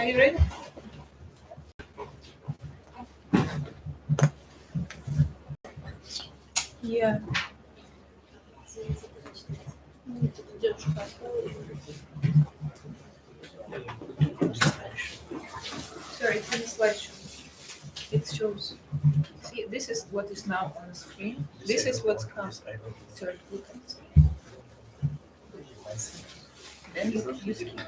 Are you ready? Yeah. Sorry, it's in the slideshow. It shows. See, this is what is now on the screen. This is what's come. Sorry, look at it. Then you skip.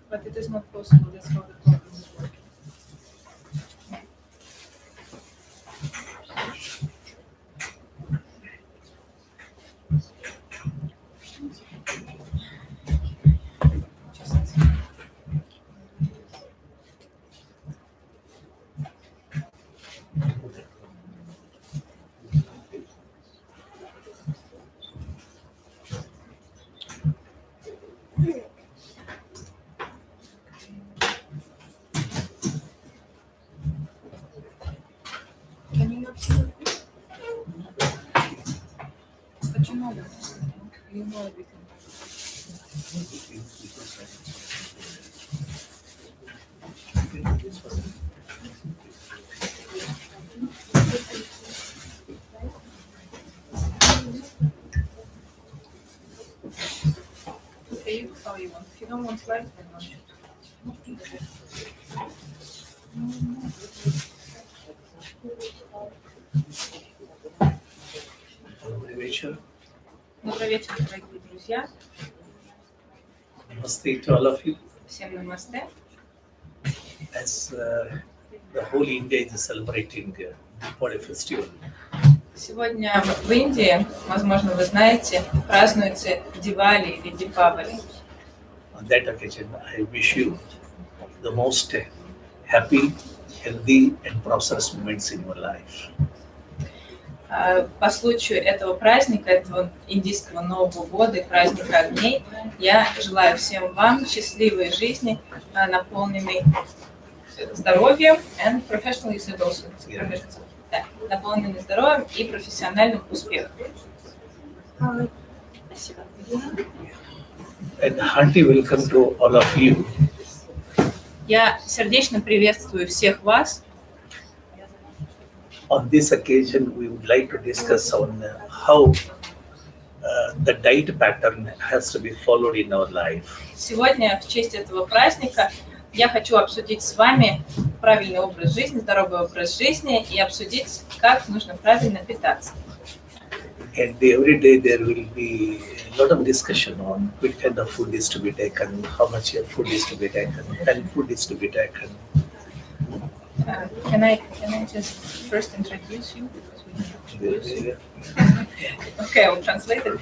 But it is not possible. That's how the program is working. Can you not see it? But you know that. You know everything. Okay, you how you want. If you don't want slides, then not. Добрый вечер. Добрый вечер, дорогие друзья. Namaste to all of you. Всем намасте. As the whole India is celebrating Diwali festival, Сегодня в Индии, возможно, вы знаете, празднуется Дивали или Дипавали. on that occasion, I wish you the most happy, healthy, and prosperous moments in your life. По случаю этого праздника, этого индийского Нового года и праздника огней, я желаю всем вам счастливой жизни, наполненной здоровьем and professional use also. Да, наполненной здоровьем и профессиональным успехом. Спасибо. And hearty welcome to all of you. Я сердечно приветствую всех вас. On this occasion, we would like to discuss on how the diet pattern has to be followed in our life. Сегодня в честь этого праздника я хочу обсудить с вами правильный образ жизни, здоровый образ жизни и обсудить, как нужно правильно питаться. And every day there will be a lot of discussion on which kind of food is to be taken, how much food is to be taken, and food is to be taken. Can I just first introduce you? Okay, I'll translate it.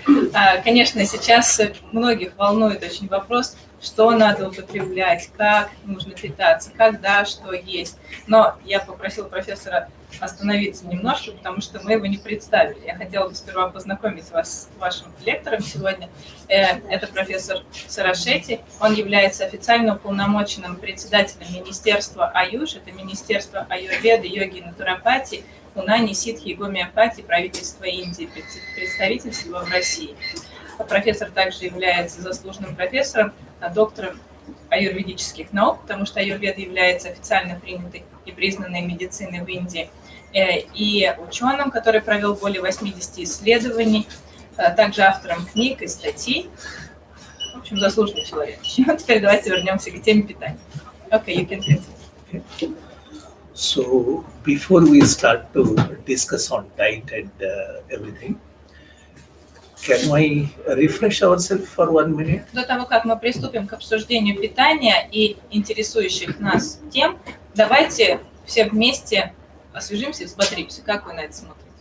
Конечно, сейчас многих волнует очень вопрос, что надо употреблять, как нужно питаться, когда, что есть. Но я попросила профессора остановиться немножко, потому что мы его не представили. Я хотела бы сперва познакомить вас с вашим лектором сегодня. Это профессор Сарашетти. Он является официально уполномоченным председателем Министерства Аюш, это Министерство Аюрведы, йоги и натуропатии, Унани, ситхи и гомеопатии правительства Индии, представительства в России. Профессор также является заслуженным профессором, доктором аюрведических наук, потому что аюрведа является официально принятой и признанной медициной в Индии, и ученым, который провел более 80 исследований, также автором книг и статей. В общем, заслуженный человек. Теперь давайте вернемся к теме питания. Okay, you can continue. So before we start to discuss on diet and everything, can we refresh ourselves for 1 minute? До того, как мы приступим к обсуждению питания и интересующих нас тем, давайте все вместе освежимся и взбодримся. Как вы на это смотрите?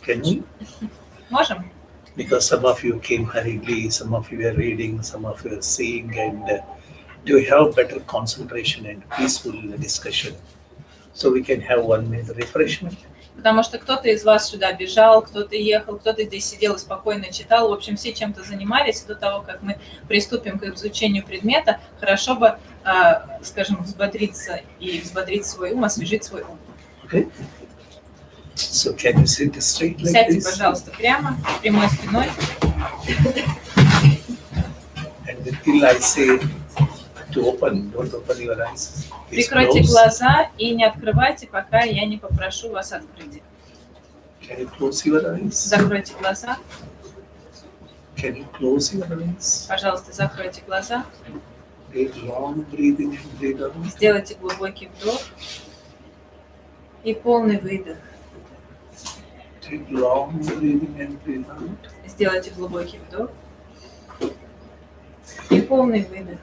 Can we? Можем? Because some of you came hurriedly, some of you are reading, some of you are seeing, and to have better concentration and peaceful discussion, so we can have 1 minute refreshment. Потому что кто-то из вас сюда бежал, кто-то ехал, кто-то здесь сидел и спокойно читал. В общем, все чем-то занимались. До того, как мы приступим к изучению предмета, хорошо бы, скажем, взбодриться и взбодрить свой ум, освежить свой ум. Okay. So can you sit straight like Сядьте, this? пожалуйста, прямо, прямой спиной. And until I say to open, don't open your eyes. It's Прикройте closed. глаза и не открывайте, пока я не попрошу вас открыть их. Can you close your eyes? Закройте глаза. Can you close your eyes? Пожалуйста, закройте глаза. Take long breathing and breathe out. Сделайте глубокий вдох и полный выдох. Take long breathing and breathe out. Сделайте глубокий вдох и полный выдох.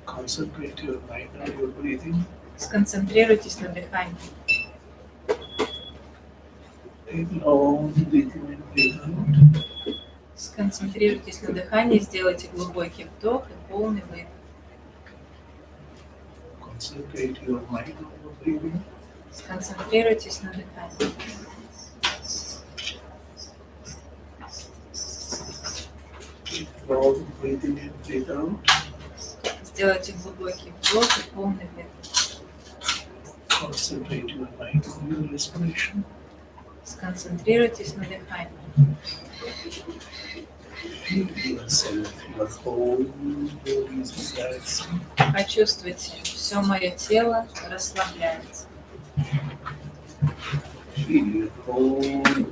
Concentrate your mind on your breathing. Сконцентрируйтесь на дыхании. Take long breathing and breathe out. Сконцентрируйтесь на дыхании, сделайте глубокий вдох и полный выдох. Concentrate your mind on your breathing. Сконцентрируйтесь на дыхании. Take long breathing and breathe out. Сделайте глубокий вдох и полный выдох. Concentrate your mind on your respiration. Сконцентрируйтесь на дыхании. Feel yourself, your whole body is relaxing. Почувствуйте, все мое тело расслабляется. Feel your whole body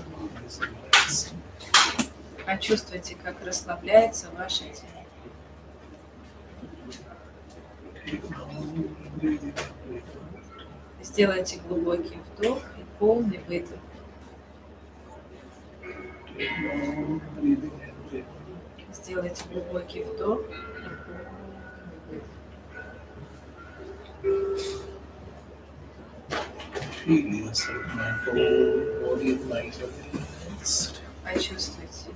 is relaxing. Почувствуйте, как расслабляется ваше тело. Take long breathing and breathe out. Сделайте глубокий вдох и полный выдох. Take long breathing and breathe out. Сделайте глубокий вдох и полный выдох. Feel yourself, my whole body and mind are relaxed. Почувствуйте,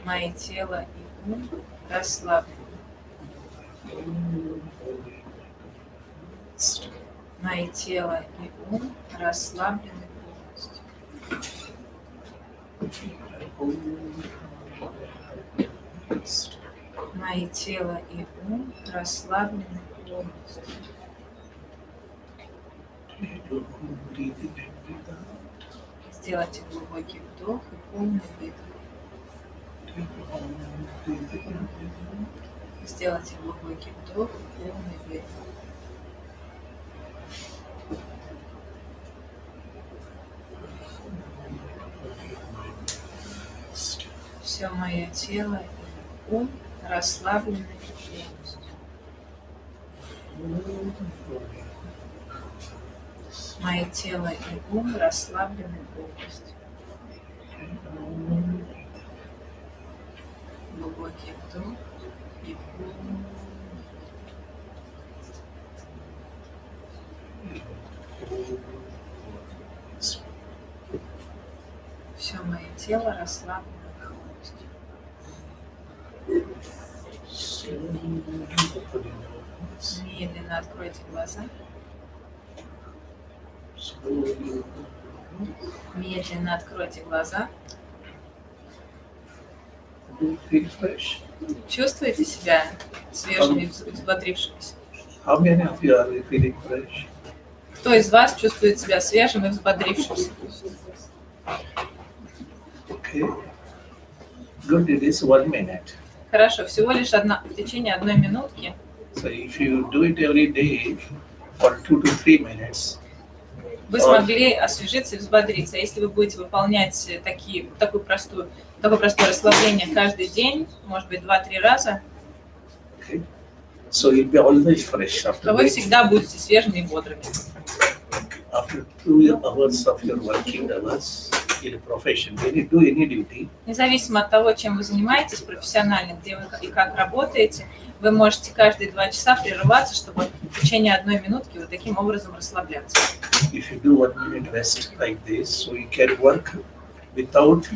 мое тело и ум расслаблены. Мое тело и ум расслаблены полностью. Мое тело и ум расслаблены полностью. Сделайте глубокий вдох и полный выдох. Сделайте глубокий вдох и полный выдох. Все мое тело и ум расслаблены полностью. Мое тело и ум расслаблены полностью. Глубокий вдох и полный. Все мое тело расслаблено полностью. Медленно откройте глаза. Медленно откройте глаза. Чувствуете себя свежим и взбодрившимся? How many of you are feeling fresh? Кто из вас чувствует себя свежим и взбодрившимся? Okay. Good, it is 1 minute. Хорошо, всего лишь в течение 1 минутки. So if you do it every day for 2 to 3 minutes, Вы смогли освежиться и взбодриться. Если вы будете выполнять такое простое расслабление каждый день, может быть, 2-3 раза, okay, so you'll be always fresh то after вы that. всегда будете свежими и бодрыми. After 2 hours of your working hours in a profession, when you do any duty, Независимо от того, чем вы занимаетесь профессионально, где вы и как работаете, вы можете каждые 2 часа прерываться, чтобы в течение 1 минутки вот таким образом расслабляться. if you do 1 minute rest like this, so you can work without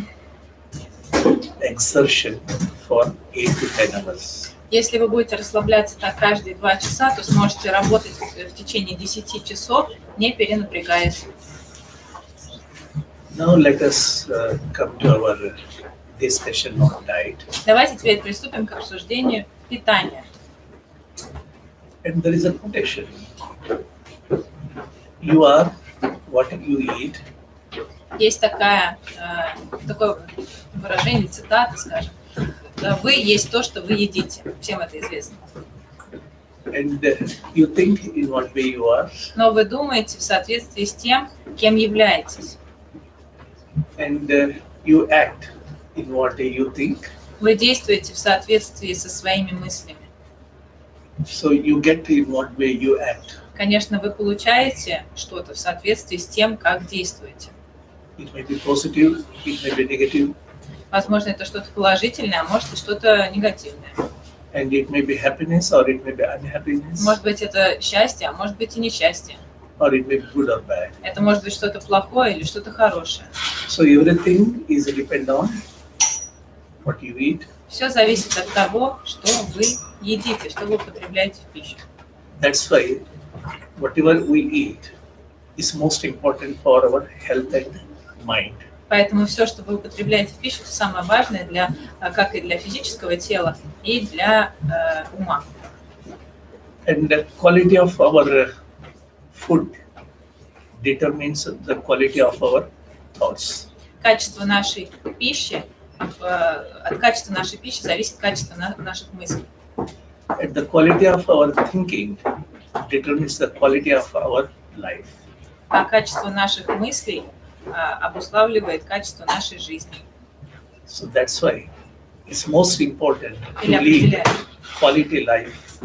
exertion for 8 to 10 hours. Если вы будете расслабляться так каждые 2 часа, то сможете работать в течение 10 часов, не перенапрягаясь. Now let us come to our discussion on diet. Давайте теперь приступим к обсуждению питания. And there is a quotation. You are what you eat, Есть такое выражение, цитата, скажем. Вы есть то, что вы едите. Всем это известно. And you think in what way you are. Но вы думаете в соответствии с тем, кем являетесь. And you act in what way you think. Вы действуете в соответствии со своими мыслями. So you get in what way you act. Конечно, вы получаете что-то в соответствии с тем, как действуете. It may be positive, it may be negative. Возможно, это что-то положительное, а может и что-то негативное. And it may be happiness or it may be unhappiness. Может быть, это счастье, а может быть и несчастье. Or it may be good or bad. Это может быть что-то плохое или что-то хорошее. So everything is depend on what you eat. Все зависит от того, что вы едите, что вы употребляете в пищу. That's why whatever we eat is most important for our health and mind. Поэтому все, что вы употребляете в пищу, это самое важное как и для физического тела, и для ума. And the quality of our food determines the quality of our thoughts. Качество нашей пищи, от качества нашей пищи зависит качество наших мыслей. And the quality of our thinking determines the quality of our life. А качество наших мыслей обуславливает качество нашей жизни. So that's why it's most important to Или lead определяет. quality life.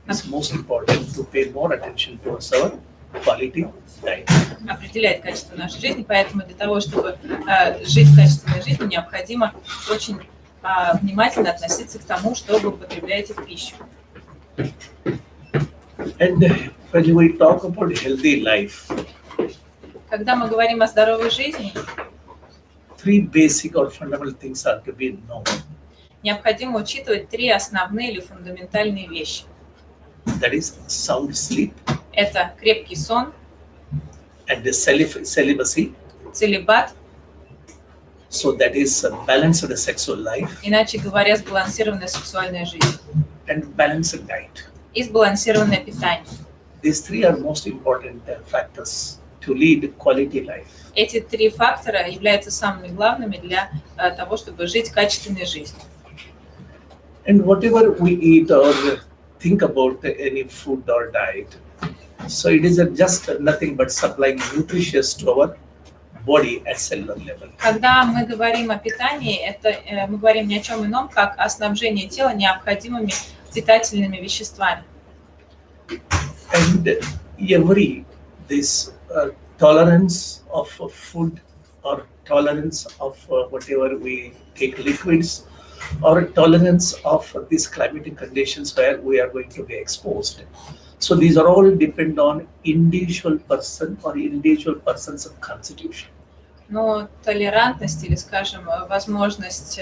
It's most important to pay more attention towards our quality life. Определяет качество нашей жизни, поэтому для того, чтобы жить качественной жизнью, необходимо очень внимательно относиться к тому, что вы употребляете в пищу. And when we talk about healthy life, Когда мы говорим о здоровой жизни, three basic or fundamental things are to be known. необходимо учитывать три основные или фундаментальные вещи. That is sound sleep Это крепкий сон, and the celibacy. целибат, So that is balanced sexual life иначе говоря, сбалансированная сексуальная жизнь and balanced diet. и сбалансированное питание. These three are most important factors to lead quality life. Эти три фактора являются самыми главными для того, чтобы жить качественной жизнью. And whatever we eat or think about any food or diet, so it is just nothing but supplying nutritious to our body at cellular level. Когда мы говорим о питании, мы говорим ни о чем ином, как о снабжении тела необходимыми питательными веществами. And this tolerance of food or tolerance of whatever we take liquids or tolerance of these climatic conditions where we are going to be exposed. So these are all depend on individual person or individual person's constitution. Но толерантность или, скажем, возможность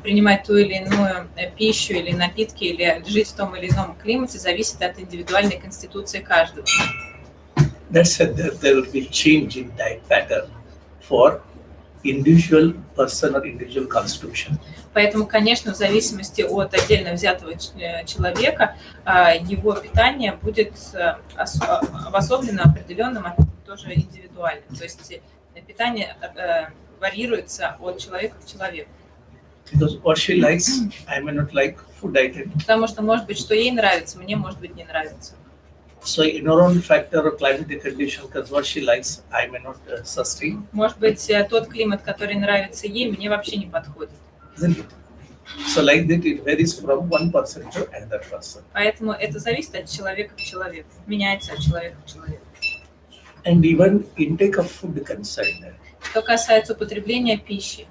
принимать ту или иную пищу или напитки или жить в том или ином климате зависит от индивидуальной конституции каждого. That's said that there will be change in diet pattern for individual person or individual constitution. Поэтому, конечно, в зависимости от отдельно взятого человека, его питание будет обособлено определенным, тоже индивидуальным. То есть питание варьируется от человека к человеку. Because what she likes, I may not like food item. Потому что, может быть, что ей нравится, мне, может быть, не нравится. So environmental factor or climatic condition, because what she likes, I may not sustain. Может быть, тот климат, который нравится ей, мне вообще не подходит. Isn't it? So like that, it varies from one person to another person. Поэтому это зависит от человека к человеку, меняется от человека к человеку. And even intake of food concerned, Что касается употребления пищи,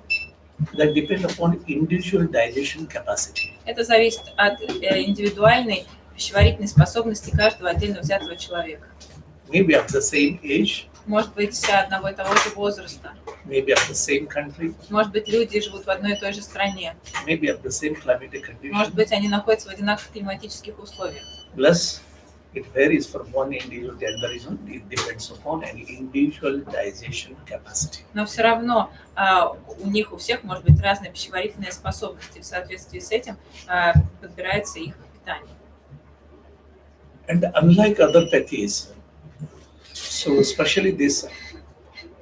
that depend upon individual digestion capacity. это зависит от индивидуальной пищеварительной способности каждого отдельно взятого человека. Maybe of the same age, Может быть, одного и того же возраста. maybe of the same country, Может быть, люди живут в одной и той же стране. maybe of the same climatic condition. Может быть, они находятся в одинаковых климатических условиях. Plus, it varies from one individual to another. It depends upon an individual digestion capacity. Но все равно у них у всех может быть разная пищеварительная способность, и в соответствии с этим подбирается их питание. And unlike other pathies, so especially this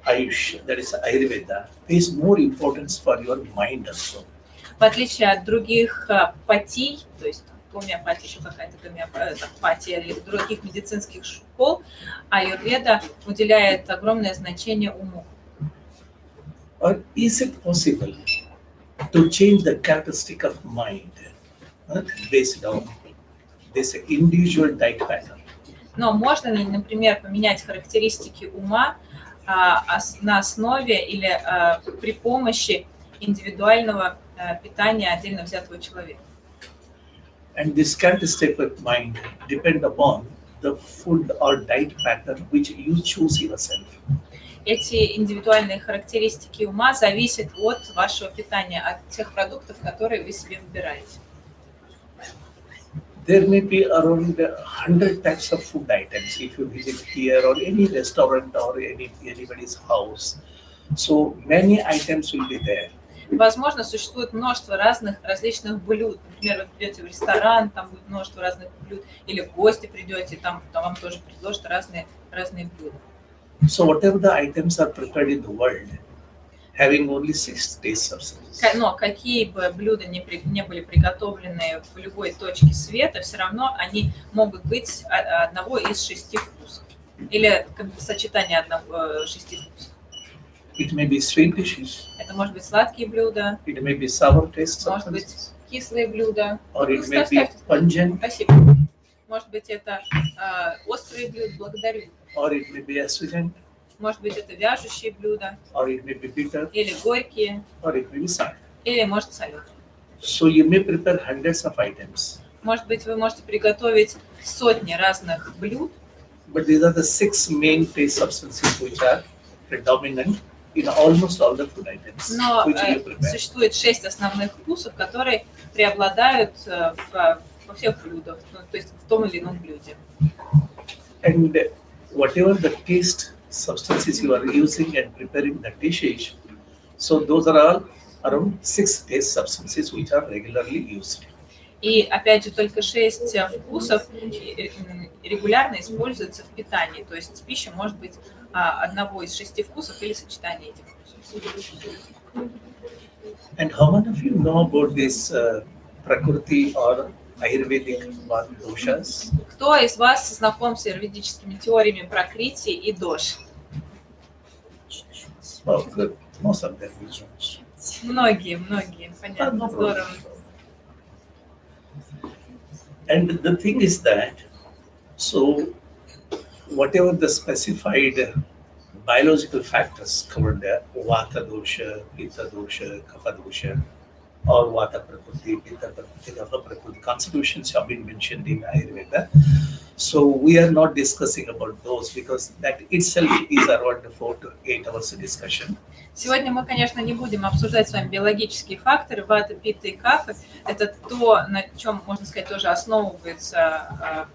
Ayush, that is Ayurveda, pays more importance for your mind also. В отличие от других патий, то есть гомеопатия, еще какая-то гомеопатия или других медицинских школ, аюрведа уделяет огромное значение уму. Or is it possible to change the characteristic of mind based on this individual diet pattern? Но можно ли, например, поменять характеристики ума на основе или при помощи индивидуального питания отдельно взятого человека? And this characteristic of mind depend upon the food or diet pattern which you choose yourself. Эти индивидуальные характеристики ума зависят от вашего питания, от тех продуктов, которые вы себе выбираете. There may be around 100 types of food items if you visit here or any restaurant or anybody's house. So many items will be there. Возможно, существует множество различных блюд. Например, вы придете в ресторан, там будет множество разных блюд, или в гости придете, там вам тоже предложат разные блюда. So whatever the items are prepared in the world, having only 6 taste substances. Но какие бы блюда не были приготовлены в любой точке света, все равно они могут быть одного из 6 вкусов. Или сочетание 6 вкусов. It may be sweet dishes. Это может быть сладкие блюда. It may be sour taste Может быть substances. кислые блюда. Or it may be pungent. Спасибо. Может быть это острые блюда. Благодарю. Or it may be astringent. Может быть это вяжущие блюда. Or it may be bitter. Или горькие. Or it may be sour. Или может соленые. So you may prepare hundreds of items. Может быть вы можете приготовить сотни разных блюд. But these are the 6 main taste substances which are predominant in almost all the food items Но which you prepare. существует 6 основных вкусов, которые преобладают во всех блюдах, то есть в том или ином блюде. And whatever the taste substances you are using and preparing the dishes, so those are all around 6 taste substances which are regularly used. И опять же только 6 вкусов регулярно используются в питании, то есть пища может быть одного из 6 вкусов или сочетание этих вкусов. And how many of you know about this Prakriti or Ayurvedic doshas? Кто из вас знаком с аюрведическими теориями пракрити и дош? Oh, good. Most of them. Многие, понятно, здорово. And the thing is that, so whatever the specified biological factors covered there, Vata dosha, Pitta dosha, Kapha dosha, or Vata prakriti, Pitta prakriti, Kapha prakriti, constitutions have been mentioned in Ayurveda. So we are not discussing about those because that itself is around 4 to 8 hours discussion. Сегодня мы, конечно, не будем обсуждать с вами биологические факторы вата, питта и кафы. Это то, на чем, можно сказать, тоже основывается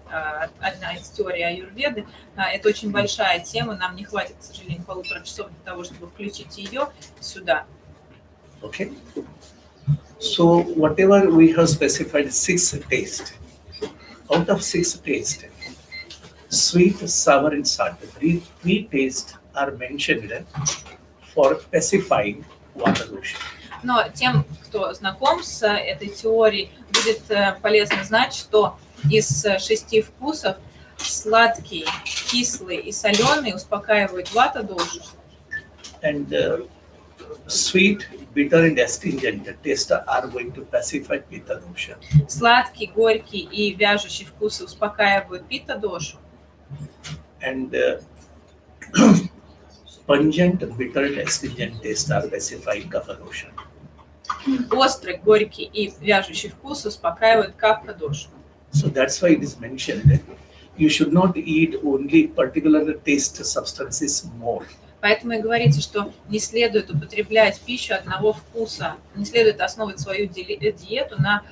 одна из теорий аюрведы. Это очень большая тема, нам не хватит, к сожалению, 1,5 часов для того, чтобы включить ее сюда. Okay. So whatever we have specified 6 tastes, out of 6 tastes, sweet, sour and salt, 3 tastes are mentioned for specifying Vata dosha. Но тем, кто знаком с этой теорией, будет полезно знать, что из 6 вкусов сладкий, кислый и соленый успокаивают вата дошу. And sweet, bitter and astringent taste are going to pacify Pitta dosha. Сладкий, горький и вяжущий вкусы успокаивают питта дошу. And pungent, bitter and astringent taste are pacifying Kapha dosha. Острый, горький и вяжущий вкус успокаивают капха дошу. So that's why it is mentioned that you should not eat only particular taste substances more. Поэтому и говорится, что не следует употреблять пищу одного вкуса, не следует основывать свою диету на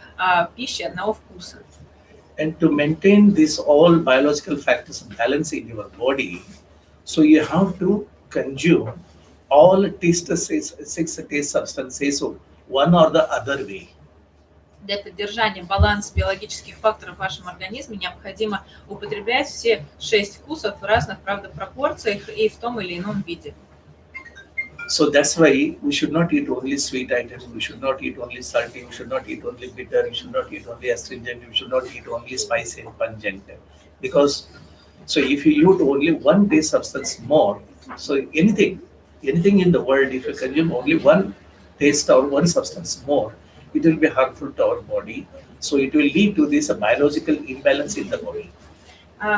пище одного вкуса. And to maintain this all biological factors balance in your body, so you have to consume all six taste substances one or the other way. Для поддержания баланса биологических факторов в вашем организме необходимо употреблять все 6 вкусов в разных, правда, пропорциях и в том или ином виде. So that's why we should not eat only sweet items, we should not eat only salty, we should not eat only bitter, we should not eat only astringent, we should not eat only spicy and pungent. Because so if you eat only one taste substance more, so anything in the world, if you consume only one taste or one substance more, it will be harmful to our body. So it will lead to this biological imbalance in the body.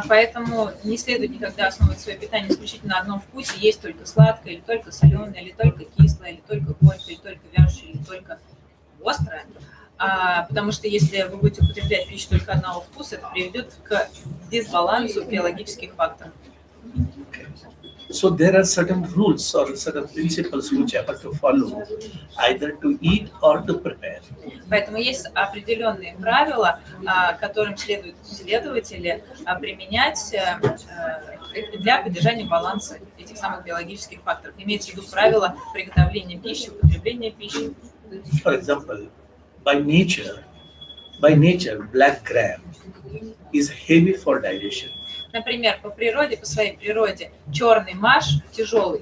Поэтому не следует никогда основывать свое питание исключительно на одном вкусе, есть только сладкое, или только соленое, или только кислое, или только горькое, или только вяжущее, или только острое. Потому что если вы будете употреблять пищу только одного вкуса, это приведет к дисбалансу биологических факторов. So there are certain rules or certain principles which I have to follow, either to eat or to prepare. Поэтому есть определенные правила, которым следует следователи применять для поддержания баланса этих самых биологических факторов. Имеется в виду правила приготовления пищи, употребления пищи. For example, by nature, black gram is heavy for digestion. Например, по своей природе, черный маш тяжелый.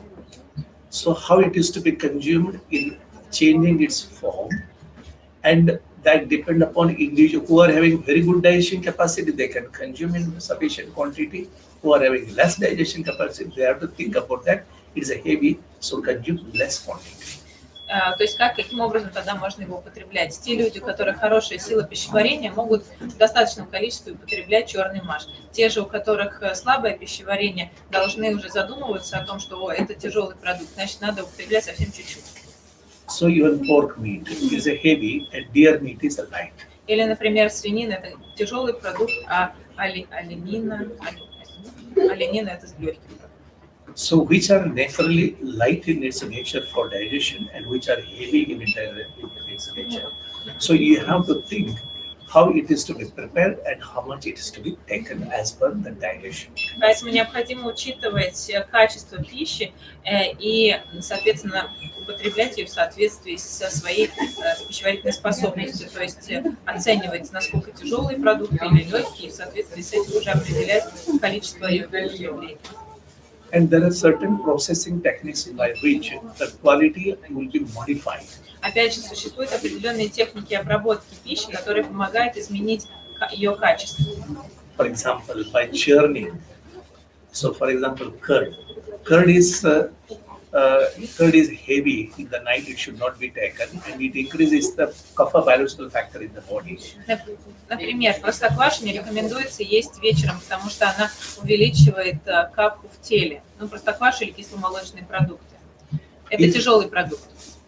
So how it is to be consumed in changing its form, and that depend upon individual who are having very good digestion capacity, they can consume in sufficient quantity. Who are having less digestion capacity, they have to think about that. It is a heavy, so consume less quantity. То есть каким образом тогда можно его употреблять? Те люди, у которых хорошая сила пищеварения, могут в достаточном количестве употреблять черный маш. Те же, у которых слабое пищеварение, должны уже задумываться о том, что это тяжелый продукт, значит, надо употреблять совсем чуть-чуть. So even pork meat is a heavy and deer meat is a light. Или, например, свинина – это тяжелый продукт, а оленина – это легкий. So which are naturally light in its nature for digestion and which are heavy in its nature. So you have to think how it is to be prepared and how much it is to be taken as per the digestion. Поэтому необходимо учитывать качество пищи и, соответственно, употреблять ее в соответствии со своей пищеварительной способностью, то есть оценивать, насколько тяжелые продукты или легкие, и в соответствии с этим уже определять количество ее употребления. And there are certain processing techniques by which the quality will be modified. Опять же, существуют определенные техники обработки пищи, которые помогают изменить ее качество. For example, by churning. So, for example, curd. Curd is heavy in the night; it should not be taken, and it increases the kapha biological factor in the body. Например, простоквашу не рекомендуется есть вечером, потому что она увеличивает капху в теле. Простоквашу или кисломолочные продукты. Это тяжелый продукт.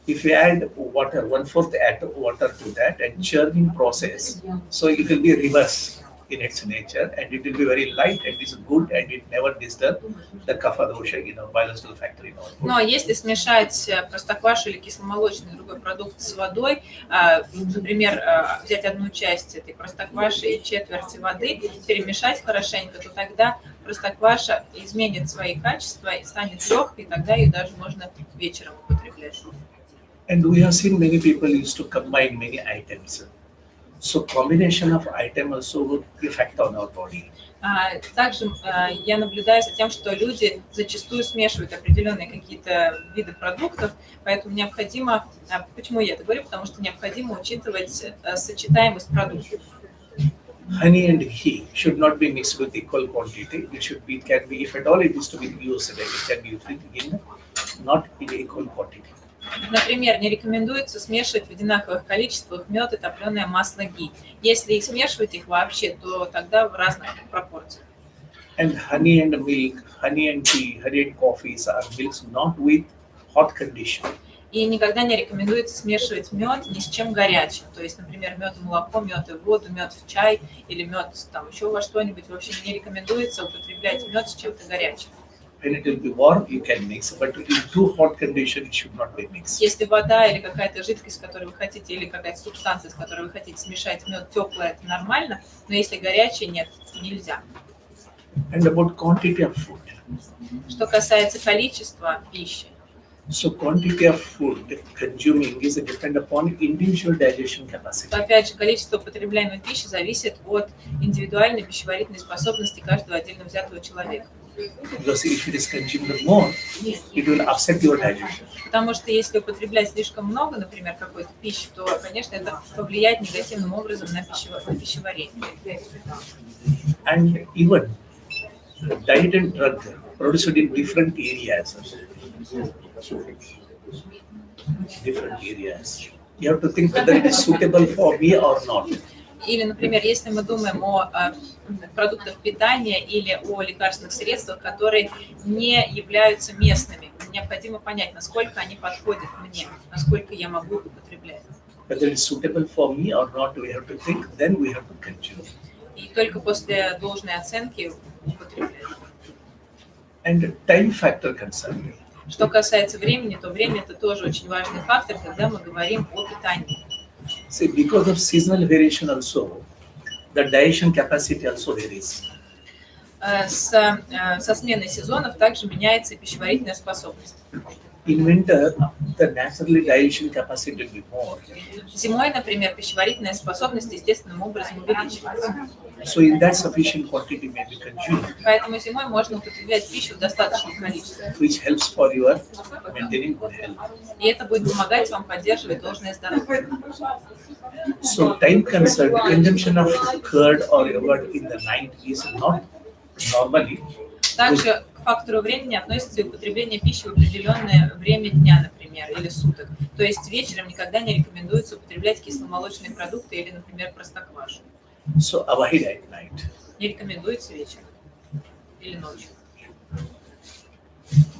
If you add water, 1/4 add water to that and churning process, so it will be reverse in its nature, and it will be very light and it's good, and it never disturb the kapha dosha, biological factor in our body. Но если смешать простоквашу или кисломолочный другой продукт с водой, например, взять одну часть этой простокваши и четверть воды, перемешать хорошенько, то тогда простокваша изменит свои качества и станет легкой, и тогда ее даже можно вечером употреблять. And we have seen many people used to combine many items. So combination of item also would affect on our body. Также я наблюдаю за тем, что люди зачастую смешивают определенные какие-то виды продуктов, поэтому необходимо, почему я это говорю, потому что необходимо учитывать сочетаемость продуктов. Honey and ghee should not be mixed with equal quantity. It can be, if at all it is to be used, it can be used in not in equal quantity. Например, не рекомендуется смешивать в одинаковых количествах мед и топленое масло ги. Если и смешивать их вообще, то тогда в разных пропорциях. And honey and milk, honey and tea, honey and coffees are milks not with hot condition. И никогда не рекомендуется смешивать мед ни с чем горячим. То есть, например, мед и молоко, мед и воду, мед в чай или мед там еще во что-нибудь. В общем, не рекомендуется употреблять мед с чем-то горячим. When it will be warm, you can mix, but in too hot condition, it should not be mixed. Если вода или какая-то жидкость, которую вы хотите, или какая-то субстанция, с которой вы хотите смешать мед, теплая, это нормально, но если горячая, нет, нельзя. And about quantity of food. Что касается количества пищи, So quantity of food consuming is depend upon individual digestion capacity. то опять же количество употребляемой пищи зависит от индивидуальной пищеварительной способности каждого отдельно взятого человека. Because if it is consumed more, it will upset your digestion. Потому что если употреблять слишком много, например, какой-то пищи, то, конечно, это повлияет негативным образом на пищеварение. And even diet and drug produced in different areas. Different areas. You have to think whether it is suitable for me or not. Или, например, если мы думаем о продуктах питания или о лекарственных средствах, которые не являются местными, необходимо понять, насколько они подходят мне, насколько я могу употреблять. Whether it is suitable for me or not, we have to think, then we have to consume. И только после должной оценки употреблять. And time factor concerned. Что касается времени, то время это тоже очень важный фактор, когда мы говорим о питании. See, because of seasonal variation also, the digestion capacity also varies. Со сменой сезонов также меняется и пищеварительная способность. In winter, the naturally digestion capacity will be more. Зимой, например, пищеварительная способность естественным образом увеличивается. So in that sufficient quantity may be consumed, Поэтому зимой можно употреблять пищу в достаточном количестве. which helps for your maintaining good health. И это будет помогать вам поддерживать должное здоровье. So time concerned, consumption of curd or yogurt in the night is not normally. Также к фактору времени относится и употребление пищи в определенное время дня, например, или суток. То есть вечером никогда не рекомендуется употреблять кисломолочные продукты или, например, простоквашу. So avoid at night. Не рекомендуется вечером или ночью.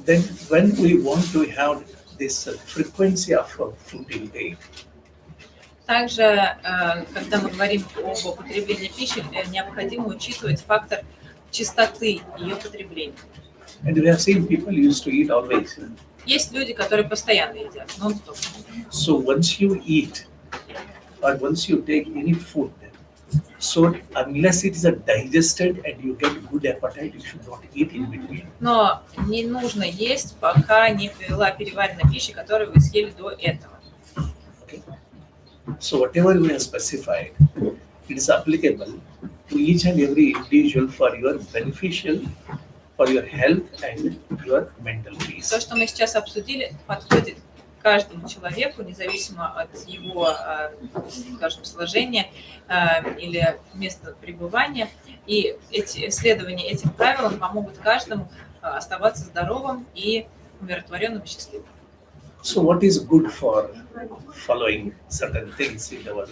Then when we want to have this frequency of food intake, Также, когда мы говорим об употреблении пищи, необходимо учитывать фактор частоты ее потребления. and we have seen people used to eat always. Есть люди, которые постоянно едят, нон-стоп. So once you eat or once you take any food, so unless it is digested and you get good appetite, you should not eat in between. Но не нужно есть, пока не была переварена пища, которую вы съели до этого. Okay? So whatever we have specified, it is applicable to each and every individual for your beneficial, for your health and your mental peace. То, что мы сейчас обсудили, подходит каждому человеку, независимо от его, скажем, сложения или места пребывания. И следование этим правилам помогут каждому оставаться здоровым и умиротворенным и счастливым. So what is good for following certain things in our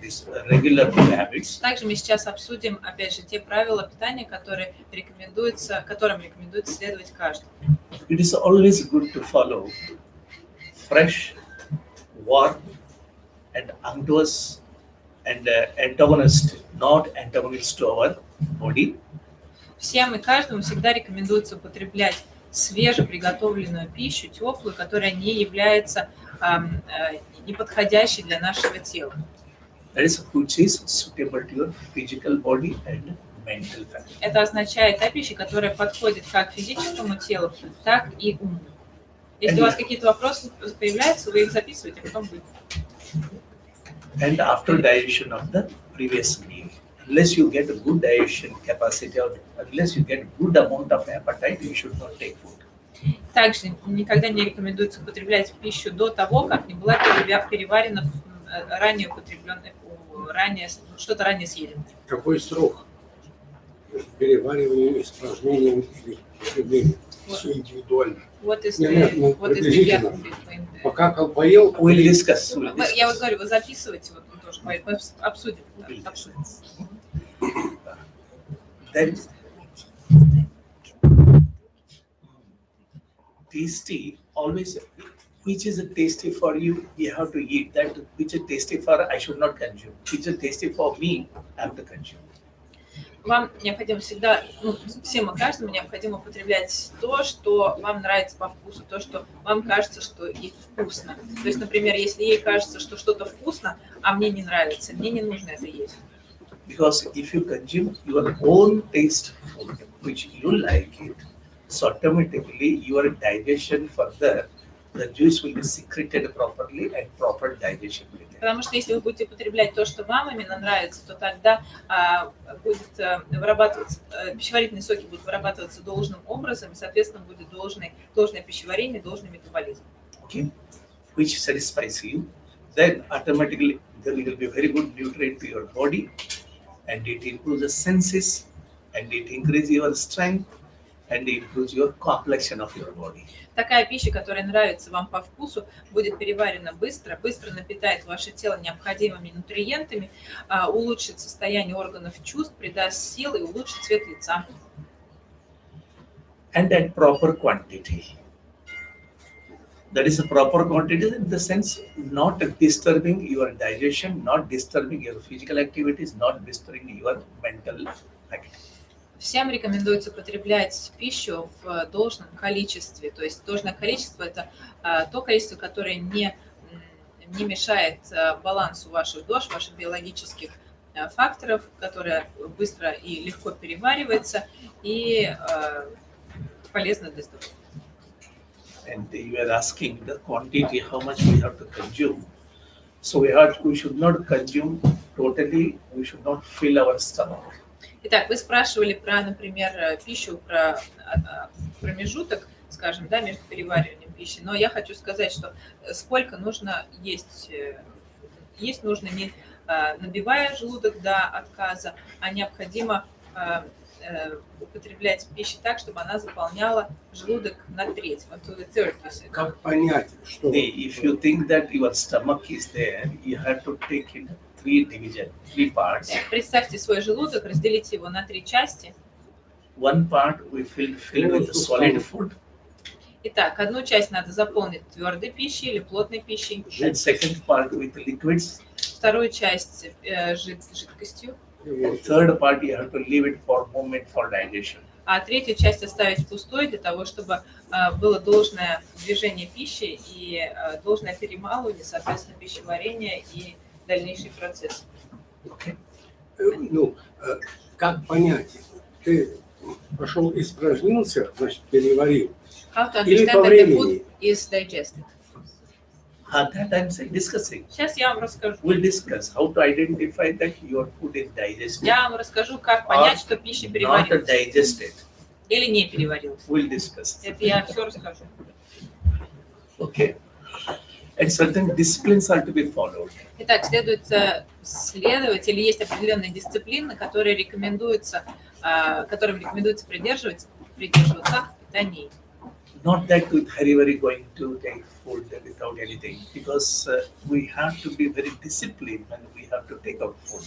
these regular food habits? Также мы сейчас обсудим, опять же, те правила питания, которым рекомендуется следовать каждому. It is always good to follow fresh, warm, and unctuous and antagonist, not antagonist to our body. Всем и каждому всегда рекомендуется употреблять свежеприготовленную пищу, теплую, которая не является неподходящей для нашего тела. That is which is suitable to your physical body and mental factor. Это означает та пища, которая подходит как физическому телу, так и уму. Если у вас какие-то вопросы появляются, вы их записываете, а потом будете. And after digestion of the previous meal, unless you get a good digestion capacity or unless you get good amount of appetite, you should not take food. Также никогда не рекомендуется употреблять пищу до того, как не была переварена ранее употребленная, что-то ранее съеденное. Какой срок между перевариванием, испражнением и употреблением? Все индивидуально. Вот из приблизительно. Пока поел, We'll discuss. Я вот говорю, вы записывайте, вот мы тоже мы обсудим. Then tasty, always which is tasty for you, you have to eat. That which is tasty for I should not consume. Which is tasty for me, I have to consume. Вам необходимо всегда, всем и каждому необходимо употреблять то, что вам нравится по вкусу, то, что вам кажется, что есть вкусно. То есть, например, если ей кажется, что что-то вкусно, а мне не нравится, мне не нужно это есть. Because if you consume your own taste food, which you like it, so automatically your digestion further the juice will be secreted properly and proper digestion will be there. Потому что если вы будете употреблять то, что вам именно нравится, то тогда будет вырабатываться, пищеварительные соки будут вырабатываться должным образом, и, соответственно, будет должное пищеварение, должный метаболизм. Okay, which satisfies you, then automatically there will be very good nutrient to your body, and it improves the senses, and it increases your strength, and it improves your complexion of your body. Такая пища, которая нравится вам по вкусу, будет переварена быстро, быстро напитает ваше тело необходимыми нутриентами, улучшит состояние органов чувств, придаст силы и улучшит цвет лица. And at proper quantity. That is a proper quantity in the sense not disturbing your digestion, not disturbing your physical activities, not disturbing your mental activities. Всем рекомендуется потреблять пищу в должном количестве. То есть должное количество – это то количество, которое не мешает балансу ваших ДОЖ, ваших биологических факторов, которое быстро и легко переваривается и полезно для здоровья. And you are asking the quantity, how much we have to consume. So we should not consume totally, we should not fill our stomach. Итак, вы спрашивали про, например, пищу, про промежуток, скажем, да, между перевариванием пищи. Но я хочу сказать, что сколько нужно есть. Есть нужно не набивая желудок до отказа, а необходимо употреблять пищу так, чтобы она заполняла желудок на треть. Как понять, что... If you think that your stomach is there, you have to take it three parts. Представьте свой желудок, разделите его на 3 части. One part we fill with solid food. Итак, одну часть надо заполнить твердой пищей или плотной пищей. And second part with liquids. Вторую часть жидкостью. And third part you have to leave it for a moment for digestion. А третью часть оставить пустой для того, чтобы было должное движение пищи и должное перемалывание, соответственно, пищеварение и дальнейший процесс. Okay. Ну, как понять? Ты пошел испражнился, значит, переварил. How to Или understand по that the времени? food is digested. That I'm discussing. Сейчас я вам расскажу. We'll discuss how to identify that your food is digested. Я вам расскажу, как понять, что пища Not переварилась digested. или не переварилась. We'll discuss. Это я все расскажу. Okay. And certain disciplines are to be followed. Итак, следует следовать, или есть определенные дисциплины, которым рекомендуется придерживаться в питании. Not that with hurry going to take food without anything, because we have to be very disciplined when we have to take our food.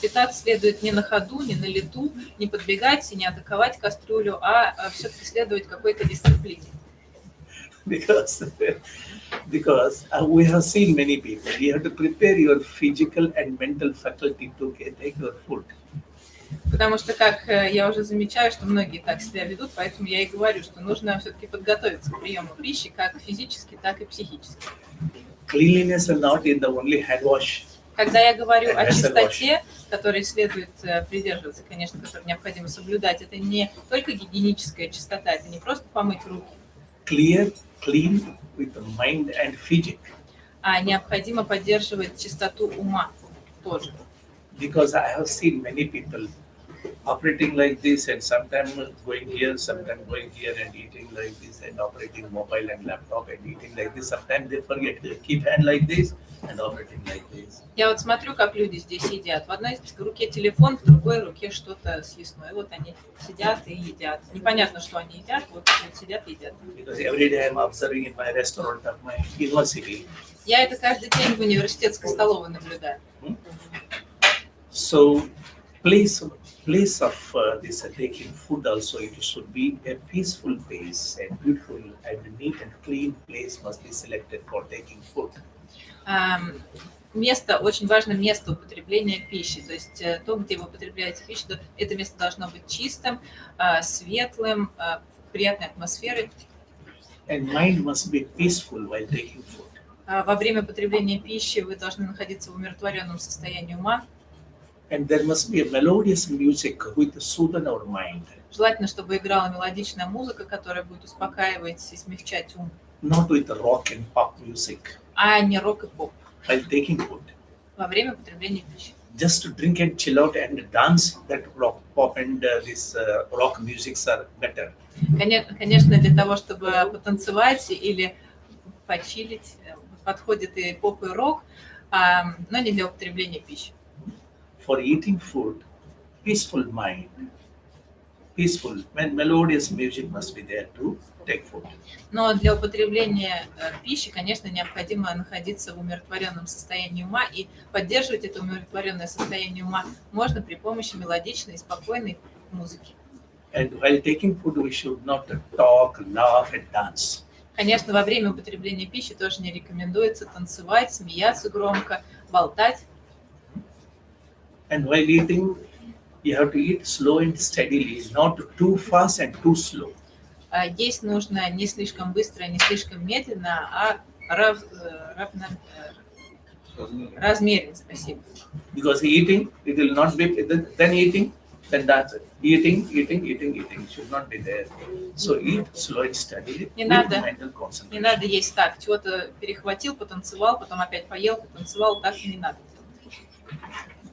Питаться следует не на ходу, не на лету, не подбегать и не атаковать кастрюлю, а все-таки следовать какой-то дисциплине. Because we have seen many people. You have to prepare your physical and mental faculty to take your food. Потому что, как я уже замечаю, что многие так себя ведут, поэтому я и говорю, что нужно все-таки подготовиться к приему пищи, как физически, так и психически. Cleanliness is not in the only hand wash. Когда я говорю о чистоте, которой следует придерживаться, конечно, которую необходимо соблюдать, это не только гигиеническая чистота, это не просто помыть руки. Clean with the mind and physic. А необходимо поддерживать чистоту ума тоже. Because I have seen many people operating like this and sometimes going here and eating like this and operating mobile and laptop and eating like this. Sometimes they forget to keep hand like this and operating like this. Я вот смотрю, как люди здесь едят. В одной руке телефон, в другой руке что-то съестное. И вот они сидят и едят. Непонятно, что они едят, вот сидят и едят. Because every day I'm observing in my restaurant of my university. Я это каждый день в университетской столовой наблюдаю. So place of this taking food also, it should be a peaceful place and beautiful and neat and clean place must be selected for taking food. Место, очень важно место употребления пищи. То есть то, где вы употребляете пищу, это место должно быть чистым, светлым, приятной атмосферой. And mind must be peaceful while taking food. Во время потребления пищи вы должны находиться в умиротворенном состоянии ума. And there must be a melodious music which soothes our mind. Желательно, чтобы играла мелодичная музыка, которая будет успокаивать и смягчать ум. not with rock and pop music а не рок и поп while taking food. во время потребления пищи. Just to drink and chill out and dance, that rock, pop and this rock musics are better. Конечно, для того, чтобы потанцевать или почилить, подходит и поп, и рок, но не для употребления пищи. For eating food, peaceful mind, peaceful, when melodious music must be there to take food. Но для употребления пищи, конечно, необходимо находиться в умиротворенном состоянии ума, и поддерживать это умиротворенное состояние ума можно при помощи мелодичной и спокойной музыки. And while taking food, we should not talk, laugh, and dance. Конечно, во время употребления пищи тоже не рекомендуется танцевать, смеяться громко, болтать. And while eating, you have to eat slow and steadily, not too fast and too slow. Есть нужно не слишком быстро, не слишком медленно, а размеренно. Спасибо. Because eating, it will not be, then eating, then that's it. Eating should not be there. So eat slow and steadily with mental Не concentration. надо есть так, чего-то перехватил, потанцевал, потом опять поел, потанцевал, так не надо.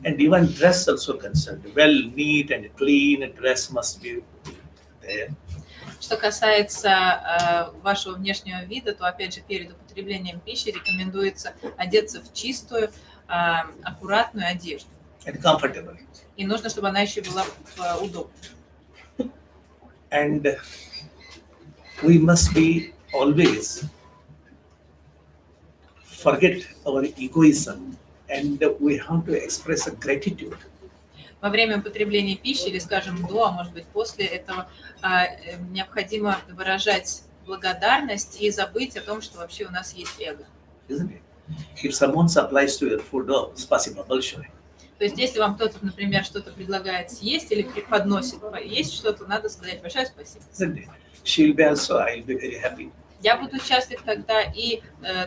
And even dress also concerned. Well, neat and clean dress must be there. Что касается вашего внешнего вида, то опять же перед употреблением пищи рекомендуется одеться в чистую, аккуратную одежду. And comfortable. И нужно, чтобы она еще была удобной. And we must be always forget our egoism and we have to express a gratitude. Во время употребления пищи или, скажем, до, а может быть после этого, необходимо выражать благодарность и забыть о том, что вообще у нас есть эго. Isn't it? If someone supplies to your food, oh, спасибо большое. То есть, если вам кто-то, например, что-то предлагает съесть или преподносит есть что-то, надо сказать большое спасибо. Isn't it? She'll be also, I'll be very happy. Я буду счастлив тогда, и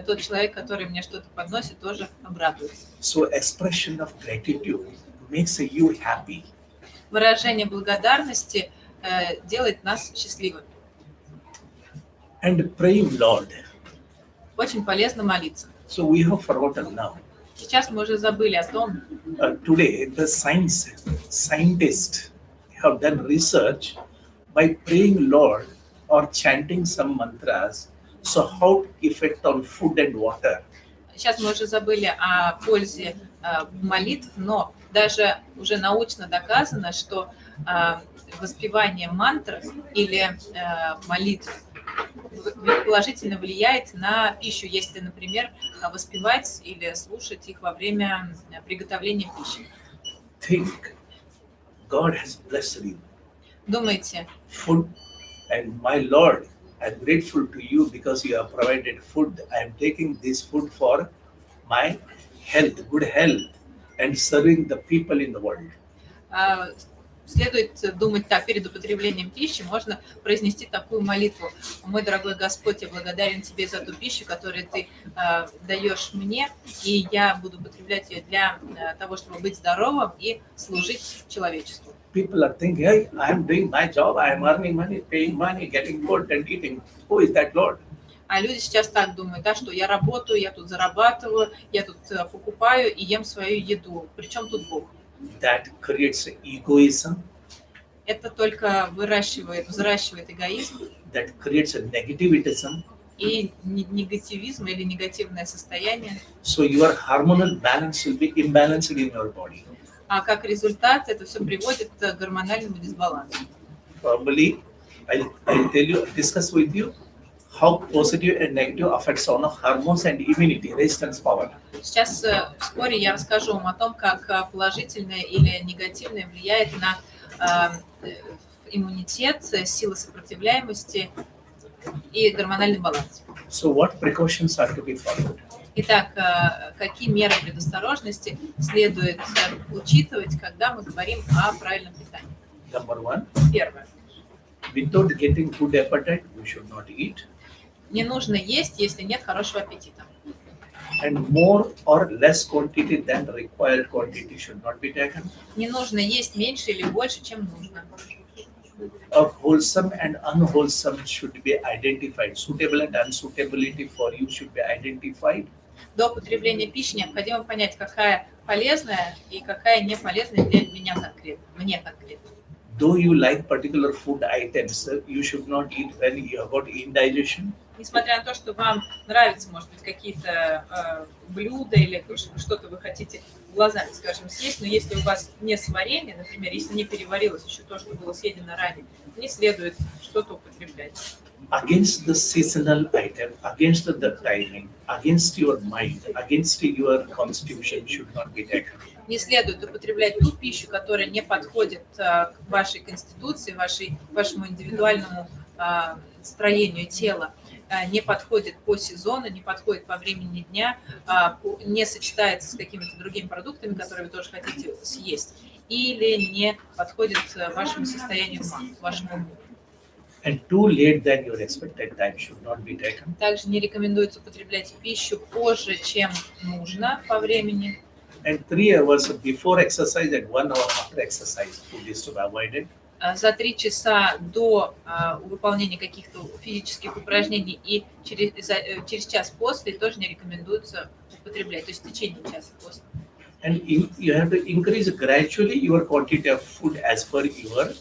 тот человек, который мне что-то подносит, тоже обрадуется. So expression of gratitude makes you happy. Выражение благодарности делает нас счастливыми. And praying Lord. Очень полезно молиться. So we have forgotten now. Сейчас мы уже забыли о том, Today, the scientists have done research by praying Lord or chanting some mantras. So how effect on food and water? сейчас мы уже забыли о пользе молитв, но даже уже научно доказано, что воспевание мантр или молитв положительно влияет на пищу, если, например, воспевать или слушать их во время приготовления пищи. Think, God has blessed you. Думайте, Food and my Lord, I'm grateful to you because you have provided food. I am taking this food for my health, good health, and serving the people in the world. следует думать так, перед употреблением пищи можно произнести такую молитву. Мой дорогой Господь, я благодарен Тебе за ту пищу, которую Ты даешь мне, и я буду употреблять ее для того, чтобы быть здоровым и служить человечеству. People are thinking, hey, I am doing my job, I am earning money, paying money, getting food and eating. Who is that Lord? А люди сейчас так думают, да, что я работаю, я тут зарабатываю, я тут покупаю и ем свою еду. Причем тут Бог? That creates egoism. Это только взращивает эгоизм. That creates a negativism. И негативизм или негативное состояние. So your hormonal balance will be imbalanced in your body. А как результат это все приводит к гормональному дисбалансу. Probably, I'll tell you, discuss with you how positive and negative affects on hormones and immunity, resistance power. Сейчас вскоре я расскажу вам о том, как положительное или негативное влияет на иммунитет, силы сопротивляемости и гормональный баланс. So what precautions are to be followed? Итак, какие меры предосторожности следует учитывать, когда мы говорим о правильном питании? Number one, Первое. without getting good appetite, we should not eat. Не нужно есть, если нет хорошего аппетита. And more or less quantity than the required quantity should not be taken. Не нужно есть меньше или больше, чем нужно. of wholesome and unwholesome should be identified. Suitable and unsuitability for you should be identified. До употребления пищи необходимо понять, какая полезная и какая не полезная для меня конкретно, мне конкретно. Though you like particular food items, you should not eat when you have got indigestion. Несмотря на то, что вам нравятся, может быть, какие-то блюда или что-то вы хотите глазами, скажем, съесть, но если у вас не сварение, например, если не переварилось еще то, что было съедено ранее, не следует что-то употреблять. Against the seasonal item, against the timing, against your mind, against your constitution should not be taken. Не следует употреблять ту пищу, которая не подходит к вашей конституции, вашему индивидуальному строению тела, не подходит по сезону, не подходит по времени дня, не сочетается с какими-то другими продуктами, которые вы тоже хотите съесть, или не подходит вашему состоянию ума, вашему уму. And too late than your expected time should not be taken. Также не рекомендуется употреблять пищу позже, чем нужно по времени. And 3 hours before exercise and 1 hour after exercise, food is to be avoided. За 3 часа до выполнения каких-то физических упражнений и через час после тоже не рекомендуется употреблять, то есть в течение часа после. And you have to increase gradually your quantity of food as per your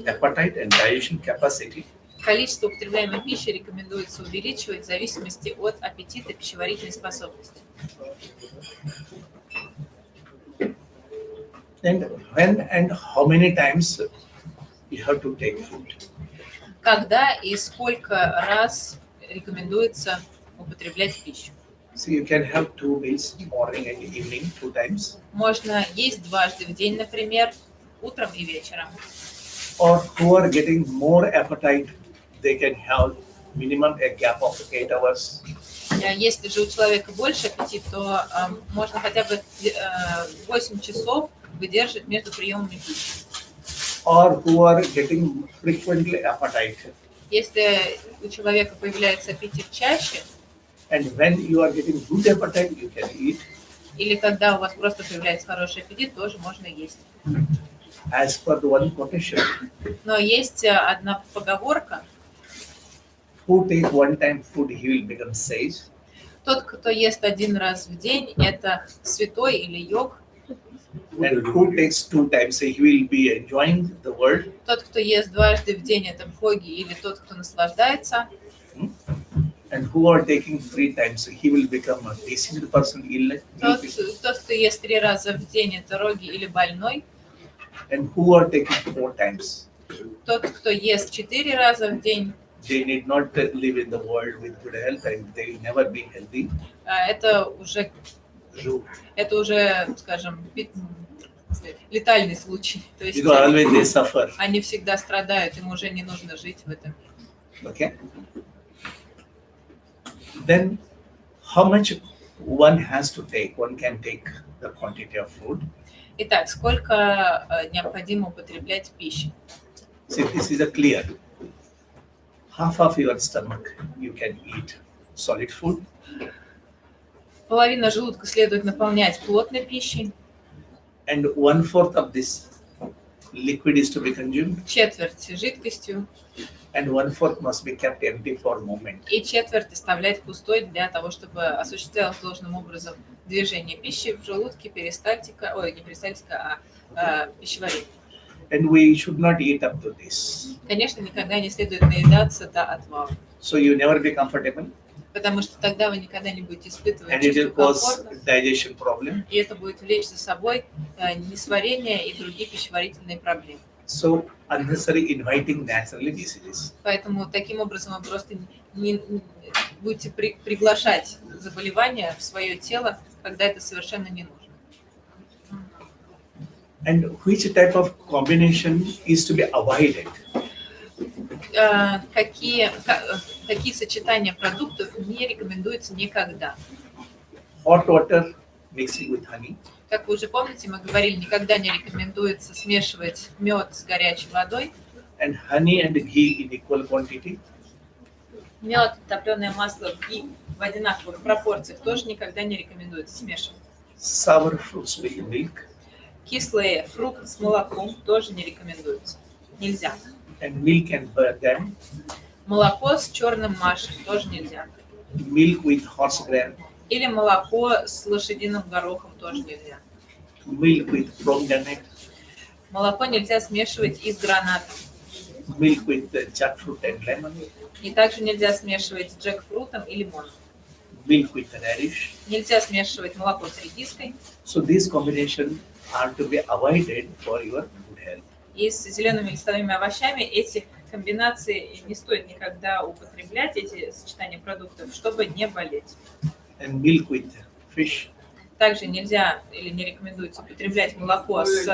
appetite and digestion capacity. Количество употребляемой пищи рекомендуется увеличивать в зависимости от аппетита и пищеварительной способности. And when and how many times you have to take food. Когда и сколько раз рекомендуется употреблять пищу? So you can have 2 meals, morning and evening, 2 times. Можно есть дважды в день, например, утром и вечером. Or who are getting more appetite, they can have minimum a gap of 8 hours. Если же у человека больше аппетит, то можно хотя бы 8 часов выдерживать между приемами пищи. Or who are getting frequently appetite. Если у человека появляется аппетит чаще, And when you are getting good appetite, you can eat. или когда у вас просто появляется хороший аппетит, тоже можно есть. As per the one quotation, Но есть одна поговорка: who take one time food, he will become sage. тот, кто ест один раз в день, это святой или йог. And who takes 2 times, he will be enjoying the world. Тот, кто ест дважды в день, это боги или тот, кто наслаждается. And who are taking 3 times, he will become a diseased person, ill. Тот, кто ест 3 раза в день, это роги или больной. And who are taking 4 times, Тот, кто ест 4 раза в день, they need not live in the world with good health and they will never be healthy. это уже, скажем, летальный случай. То есть Because always they suffer. они всегда страдают, им уже не нужно жить в этом мире. Okay. Then how much one has to take? One can take the quantity of food. Итак, сколько необходимо употреблять пищи? See, this is a clear. Half of your stomach you can eat solid food. Половина желудка следует наполнять плотной пищей. And 1/4 of this liquid is to be consumed. Четверть жидкостью. And 1/4 must be kept empty for movement. И четверть оставлять пустой для того, чтобы осуществлялось должным образом движение пищи в желудке, перистальтика, не перистальтика, а пищеварение. And we should not eat up to this. Конечно, никогда не следует наедаться до отвала, So you never be comfortable. потому что тогда вы никогда не будете испытывать And it will чувство cause комфорта, digestion problem. и это будет влечь за собой несварение и другие пищеварительные проблемы. So unnecessary inviting naturally diseases. Поэтому таким образом вы просто не будете приглашать заболевания в свое тело, когда это совершенно не нужно. And which type of combination is to be avoided? Какие сочетания продуктов не рекомендуются никогда? Hot water mixing with honey. Как вы уже помните, мы говорили, никогда не рекомендуется смешивать мед с горячей водой. And honey and ghee in equal quantity. Мед, топленое масло и в одинаковых пропорциях тоже никогда не рекомендуется смешивать. Sour fruits with milk. Кислые фрукты с молоком тоже не рекомендуются. Нельзя. And milk and burden, Молоко с черным машем тоже нельзя. milk with horse bran, Или молоко с лошадиным горохом тоже нельзя. milk with pomegranate, Молоко нельзя смешивать из граната. milk with jackfruit and lemon, И также нельзя смешивать с джекфрутом и лимоном. milk with radish. Нельзя смешивать молоко с редиской. So these combinations are to be avoided for your good health. И с зелеными листовыми овощами эти комбинации не стоит никогда употреблять, эти сочетания продуктов, чтобы не болеть. And milk with fish, Также нельзя или не рекомендуется употреблять молоко с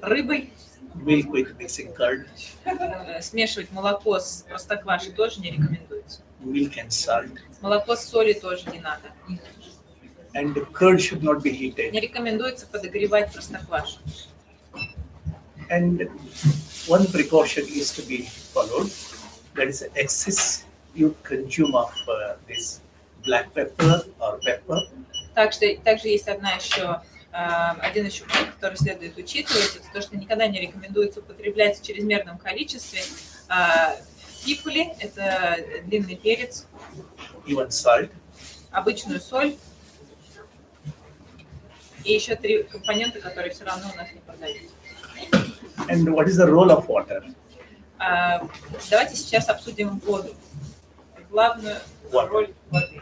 рыбой. milk with mixing curd, Смешивать молоко с простоквашей тоже не рекомендуется. milk and salt. Молоко с солью тоже не надо. And the curd should not be heated. Не рекомендуется подогревать простоквашу. And one precaution is to be followed. That is excess you consume of this black pepper or pepper. Также есть один еще пункт, который следует учитывать, это то, что никогда не рекомендуется употреблять в чрезмерном количестве пикули, это длинный перец, Even salt. обычную соль и еще 3 компонента, которые все равно у нас не продаются. And what is the role of water? Давайте сейчас обсудим воду, главную роль воды.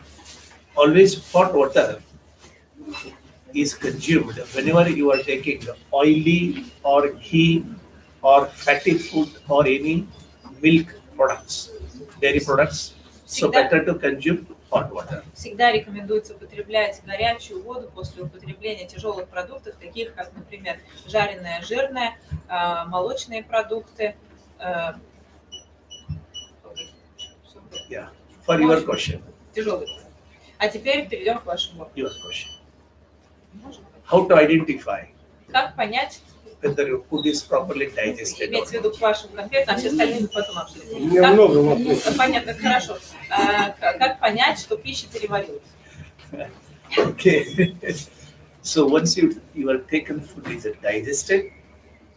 Always hot water is consumed whenever you are taking oily or ghee or fatty food or any milk products, dairy products. So Всегда- better to consume hot water. Всегда рекомендуется употреблять горячую воду после употребления тяжелых продуктов, таких как, например, жареное жирное, молочные продукты. Yeah. For your question, Тяжелые. А теперь перейдем к вашему вопросу. your question. How to identify Как понять, whether your food is properly digested or имеется в not? виду к вашему конкретно, а все остальные мы потом У обсудим. меня Как- много вопросов. Понятно, хорошо. Как понять, что пища переварилась? Okay. So once your taken food is digested,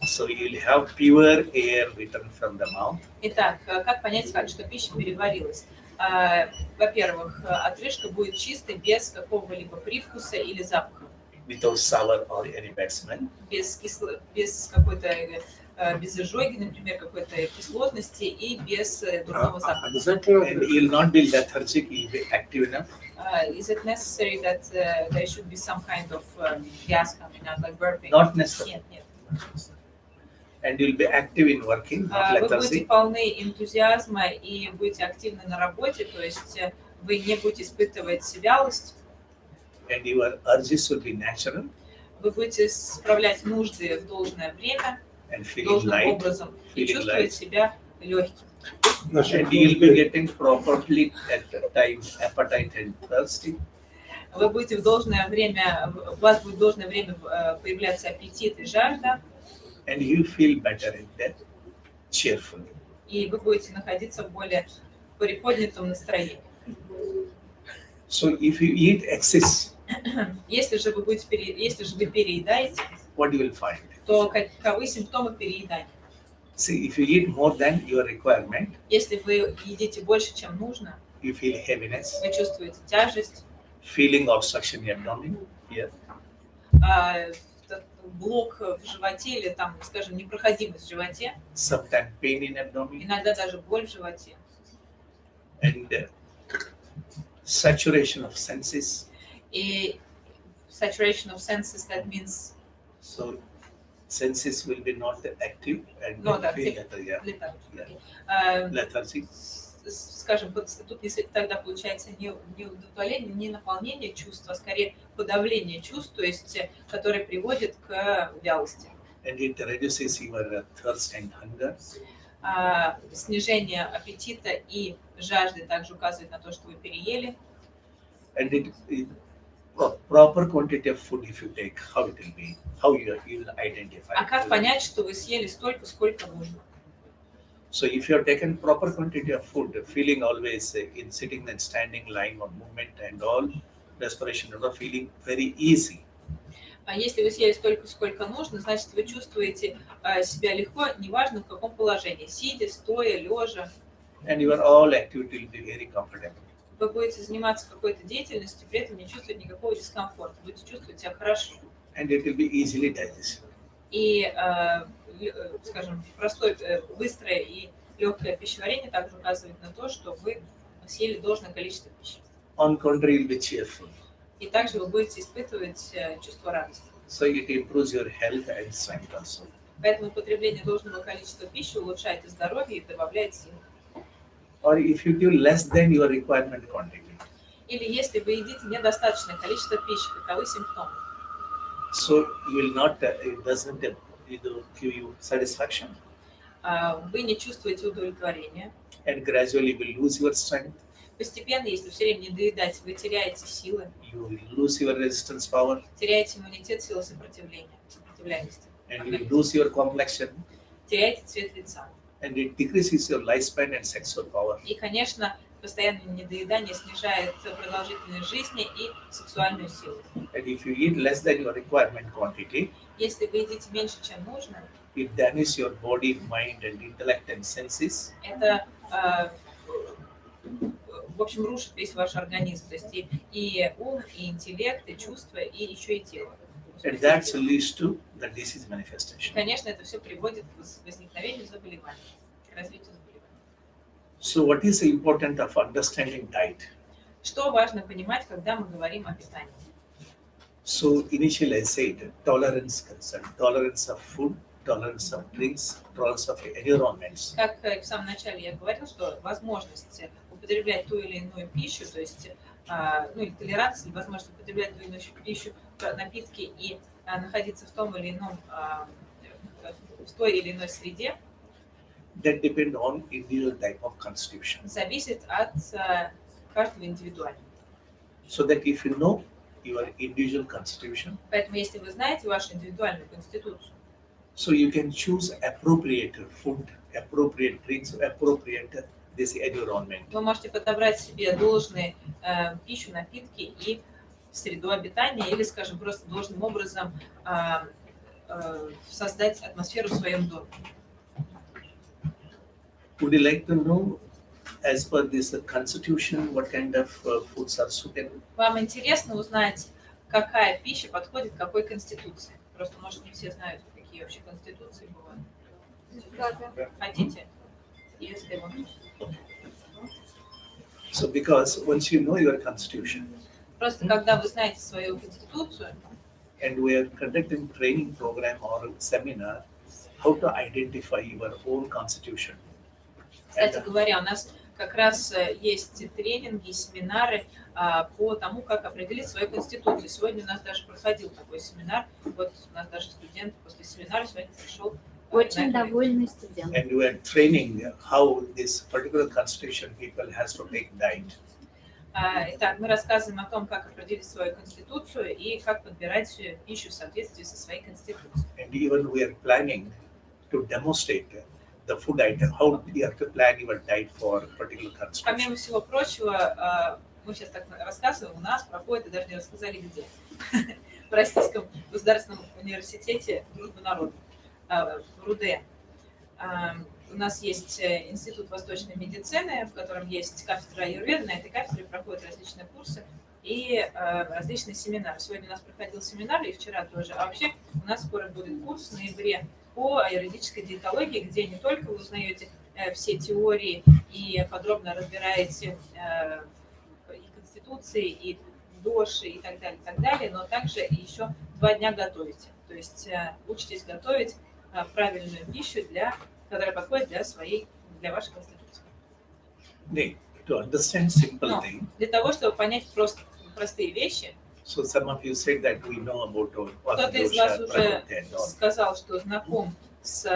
so you will have pure air returned from the mouth. Итак, как понять, что пища переварилась? Во-первых, отрыжка будет чистой, без какого-либо привкуса или запаха, Without sour or any bad smell. без какой-то без изжоги, например, какой-то кислотности и без дурного запаха. Обязательно. And you'll not be lethargic, you'll be active enough. Is it necessary that there should be some kind of gas coming out, like burping? Not necessary. Нет. And you'll be active in working, not Вы будете lethargic. полны энтузиазма и будете активны на работе, то есть вы не будете испытывать вялость, And your urges will be natural вы будете справлять нужды в должное время, and feeling должным light. образом и feeling чувствовать light. себя легким. Значит, And you'll be getting properly at the time appetite and thirsty. Вы будете у вас будет в должное время появляться аппетит и жажда, And you feel better in that, cheerful. и вы будете находиться в более приподнятом настроении. So if you eat excess, Если же вы переедаете, what you will find? то каковы симптомы переедания? See, if you eat more than your requirement, Если вы едите больше, чем нужно, you feel heaviness, вы чувствуете тяжесть, feeling obstruction in abdomen, here, блок в животе или там, скажем, непроходимость в животе, sometimes pain in abdomen, иногда даже боль в животе. and saturation of senses. И saturation of senses, that means So senses will be not active and Not you feel active. lethargy. Lethargy. Скажем, тут тогда получается не удовлетворение, не наполнение чувств, а скорее подавление чувств, то есть, которое приводит к вялости. And it reduces your thirst and hunger. Снижение аппетита и жажды также указывает на то, что вы переели. And it proper quantity of food if you take, how it will be, how you will identify. А как понять, что вы съели столько, сколько нужно? So if you have taken proper quantity of food, feeling always in sitting and standing, lying or movement and all, respiration, feeling very easy. А если вы съели столько, сколько нужно, значит, вы чувствуете себя легко, неважно в каком положении, сидя, стоя, лежа. And your all activity will be very comfortable. Вы будете заниматься какой-то деятельностью, при этом не чувствовать никакого дискомфорта, будете чувствовать себя хорошо. And it will be easily digestible. И, скажем, простое, быстрое и легкое пищеварение также указывает на то, что вы съели должное количество пищи. On contrary, you'll be cheerful. И также вы будете испытывать чувство радости. So it improves your health and strength also. Поэтому употребление должного количества пищи улучшает и здоровье, и добавляет сил. Or if you give less than your requirement quantity. Или если вы едите недостаточное количество пищи, каковы симптомы? So you will not, it doesn't give you satisfaction. Вы не чувствуете удовлетворения. And gradually will lose your strength. Постепенно, если все время не доедать, вы теряете силы, You will lose your resistance power. теряете иммунитет, силы сопротивляемости, And you will lose your complexion. теряете цвет лица. And it decreases your lifespan and sexual power. И, конечно, постоянное недоедание снижает продолжительность жизни и сексуальную силу. And if you eat less than your requirement quantity, Если вы едите меньше, чем нужно, it damages your body, mind, and intellect and senses. это, в общем, рушит весь ваш организм. То есть и ум, и интеллект, и чувства, и еще и тело. And that leads to the disease manifestation. Конечно, это все приводит к возникновению заболеваний, к развитию заболеваний. So what is the importance of understanding diet? Что важно понимать, когда мы говорим о питании? So initially I said tolerance concern, tolerance of food, tolerance of drinks, tolerance of environments. Как в самом начале я говорил, что возможность употреблять ту или иную пищу, то есть или толерантность, или возможность употреблять ту или иную пищу, напитки и находиться в том или ином, в той или иной среде, That depend on individual type of constitution. зависит от каждого индивидуально. So that if you know your individual constitution, Поэтому, если вы знаете вашу индивидуальную конституцию, so you can choose appropriate food, appropriate drinks, appropriate this environment. вы можете подобрать себе должные пищу, напитки и среду обитания, или, скажем, просто должным образом создать атмосферу в своем доме. Would you like to know, as per this constitution, what kind of foods are suitable? Вам интересно узнать, какая пища подходит к какой конституции? Просто, может, не все знают, какие вообще конституции бывают. Хотите? Если вы... So because once you know your constitution, Просто когда вы знаете свою конституцию, and we are conducting training program or seminar, how to identify your own constitution. кстати говоря, у нас как раз есть тренинги, семинары по тому, как определить свою конституцию. Сегодня у нас даже проходил такой семинар. Вот у нас даже студент после семинара сегодня пришел. Очень довольный студент. And we are training how this particular constitution people has to take diet. Итак, мы рассказываем о том, как определить свою конституцию и как подбирать пищу в соответствии со своей конституцией. And even we are planning to demonstrate the food item, how you have to plan your diet for a particular constitution. Помимо всего прочего, мы сейчас так рассказываем, у нас проходит, и даже не рассказали где, в Российском государственном университете Дружбы народов, в РУД. У нас есть Институт восточной медицины, в котором есть кафедра аюрведы. На этой кафедре проходят различные курсы и различные семинары. Сегодня у нас проходил семинар, и вчера тоже. А вообще у нас скоро будет курс в ноябре по аюрведической диетологии, где не только вы узнаете все теории и подробно разбираете и конституции, и доши, и так далее, но также еще 2 дня готовите. То есть учитесь готовить правильную пищу, которая подходит для вашей конституции. To understand simple Но thing. для того, чтобы понять простые вещи, So some of you said that we know about кто-то из вас dosha, уже prakriti and all. сказал, что знаком с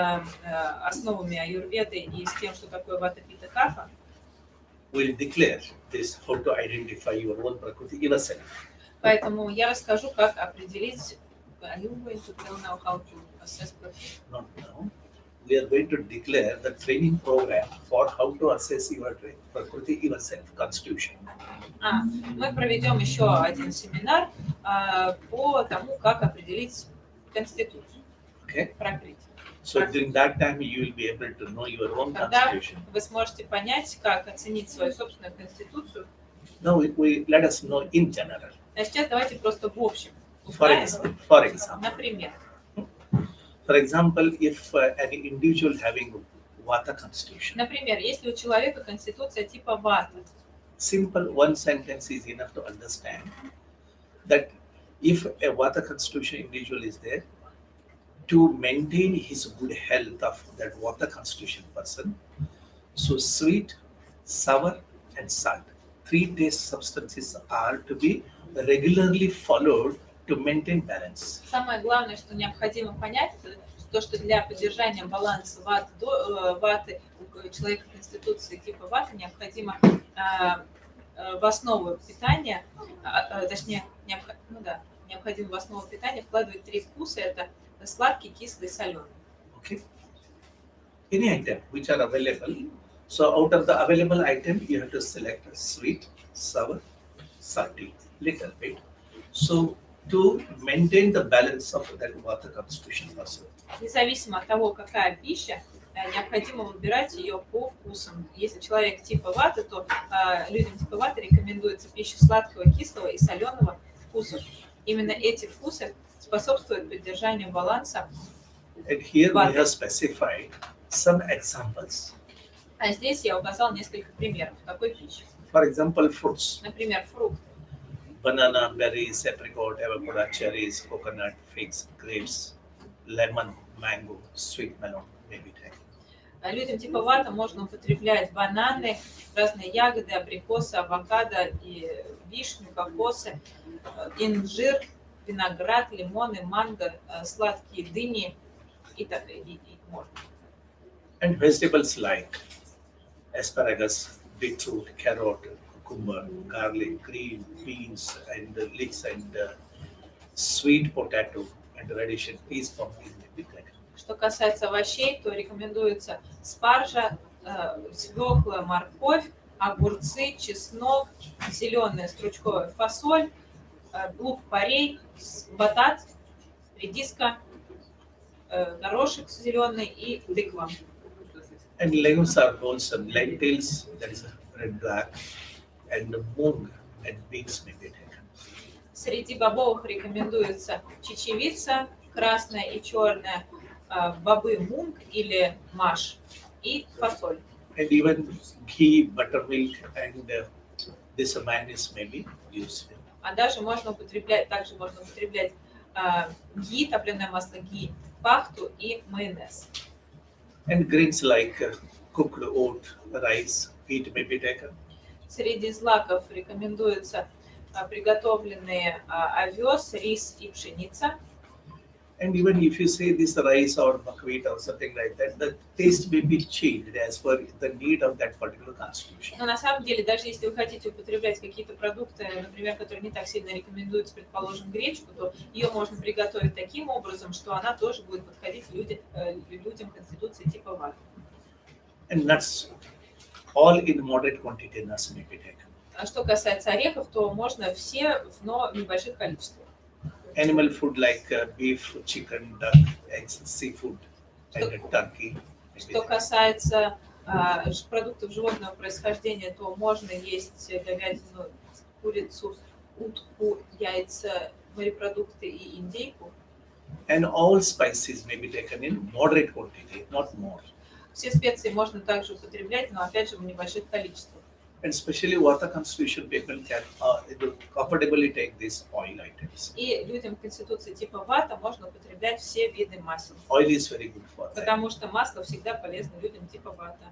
основами аюрведы и с тем, что такое вата, пита, кафа. We'll declare this, how to identify your own prakriti yourself. Поэтому я расскажу, как определить. Are you going to tell now how to assess prakriti? Not now. We are going to declare the training program for how to assess your prakriti yourself, constitution. Мы проведем еще один семинар по тому, как определить конституцию. Okay. Прокрыть. So during that time, you will be able to know your own Тогда constitution. вы сможете понять, как оценить свою собственную конституцию. Now let us know in general. А сейчас давайте просто в общем For узнаем. example, Например, if an individual having Vata constitution, например, если у человека конституция типа вата, simple one sentence is enough to understand that if a Vata constitution individual is there, to maintain his good health of that Vata constitution person, so sweet, sour, and salt, 3 taste substances are to be regularly followed to maintain balance. самое главное, что необходимо понять, это то, что для поддержания баланса ваты у человека конституции типа ваты необходимо в основу питания, точнее, необходимо в основу питания вкладывать 3 вкуса, это сладкий, кислый, соленый. Okay. Any item which are available. So out of the available item, you have to select sweet, sour, salty, little bit. So to maintain the balance of that Vata constitution person. Независимо от того, какая пища, необходимо выбирать ее по вкусам. Если человек типа ваты, то людям типа ваты рекомендуется пища сладкого, кислого и соленого вкусов. Именно эти вкусы способствуют поддержанию баланса. And here we have specified some examples. А здесь я указал несколько примеров такой пищи. For example, fruits. Например, фрукты. Banana, berries, apricot, avocado, cherries, coconut, figs, grapes, lemon, mango, sweet melon, maybe taken. Людям типа вата можно употреблять бананы, разные ягоды, абрикосы, авокадо, и вишню, кокосы, инжир, виноград, лимоны, манго, сладкие дыни и можно. And vegetables like asparagus, beetroot, carrot, cucumber, garlic, green beans, and leeks, and sweet potato, and radish, and peas, pumpkin, may be taken. Что касается овощей, то рекомендуется спаржа, свекла, морковь, огурцы, чеснок, зеленая стручковая фасоль, лук-порей, батат, редиска, горошек зеленый и тыква. And legumes are wholesome. Lentils, that is red black, and mung and beans may be taken. Среди бобовых рекомендуется чечевица, красная и черная, бобы мунг или маш и фасоль. And even ghee, buttermilk, and this mayonnaise may be used. А также можно употреблять ги, топленое масло ги, пахту и майонез. And grains like cooked oat, rice, wheat may be taken. Среди злаков рекомендуются приготовленные овес, рис и пшеница. And even if you say this rice or buckwheat or something like that, the taste may be changed as per the need of that particular constitution. Но на самом деле, даже если вы хотите употреблять какие-то продукты, например, которые не так сильно рекомендуются, предположим, гречку, то ее можно приготовить таким образом, что она тоже будет подходить людям конституции типа ваты. And nuts, all in moderate quantity, nuts may be taken. А что касается орехов, то можно все, но в небольших количествах. Animal food like beef, chicken, duck, eggs, seafood, and turkey. Что касается продуктов животного происхождения, то можно есть говядину, курицу, утку, яйца, морепродукты и индейку. And all spices may be taken in moderate quantity, not more. Все специи можно также употреблять, но опять же в небольших количествах. And especially Vata constitution people can comfortably take these oil items. И людям конституции типа вата можно употреблять все виды масел. Oil is very good for that. Потому что масло всегда полезно людям типа вата.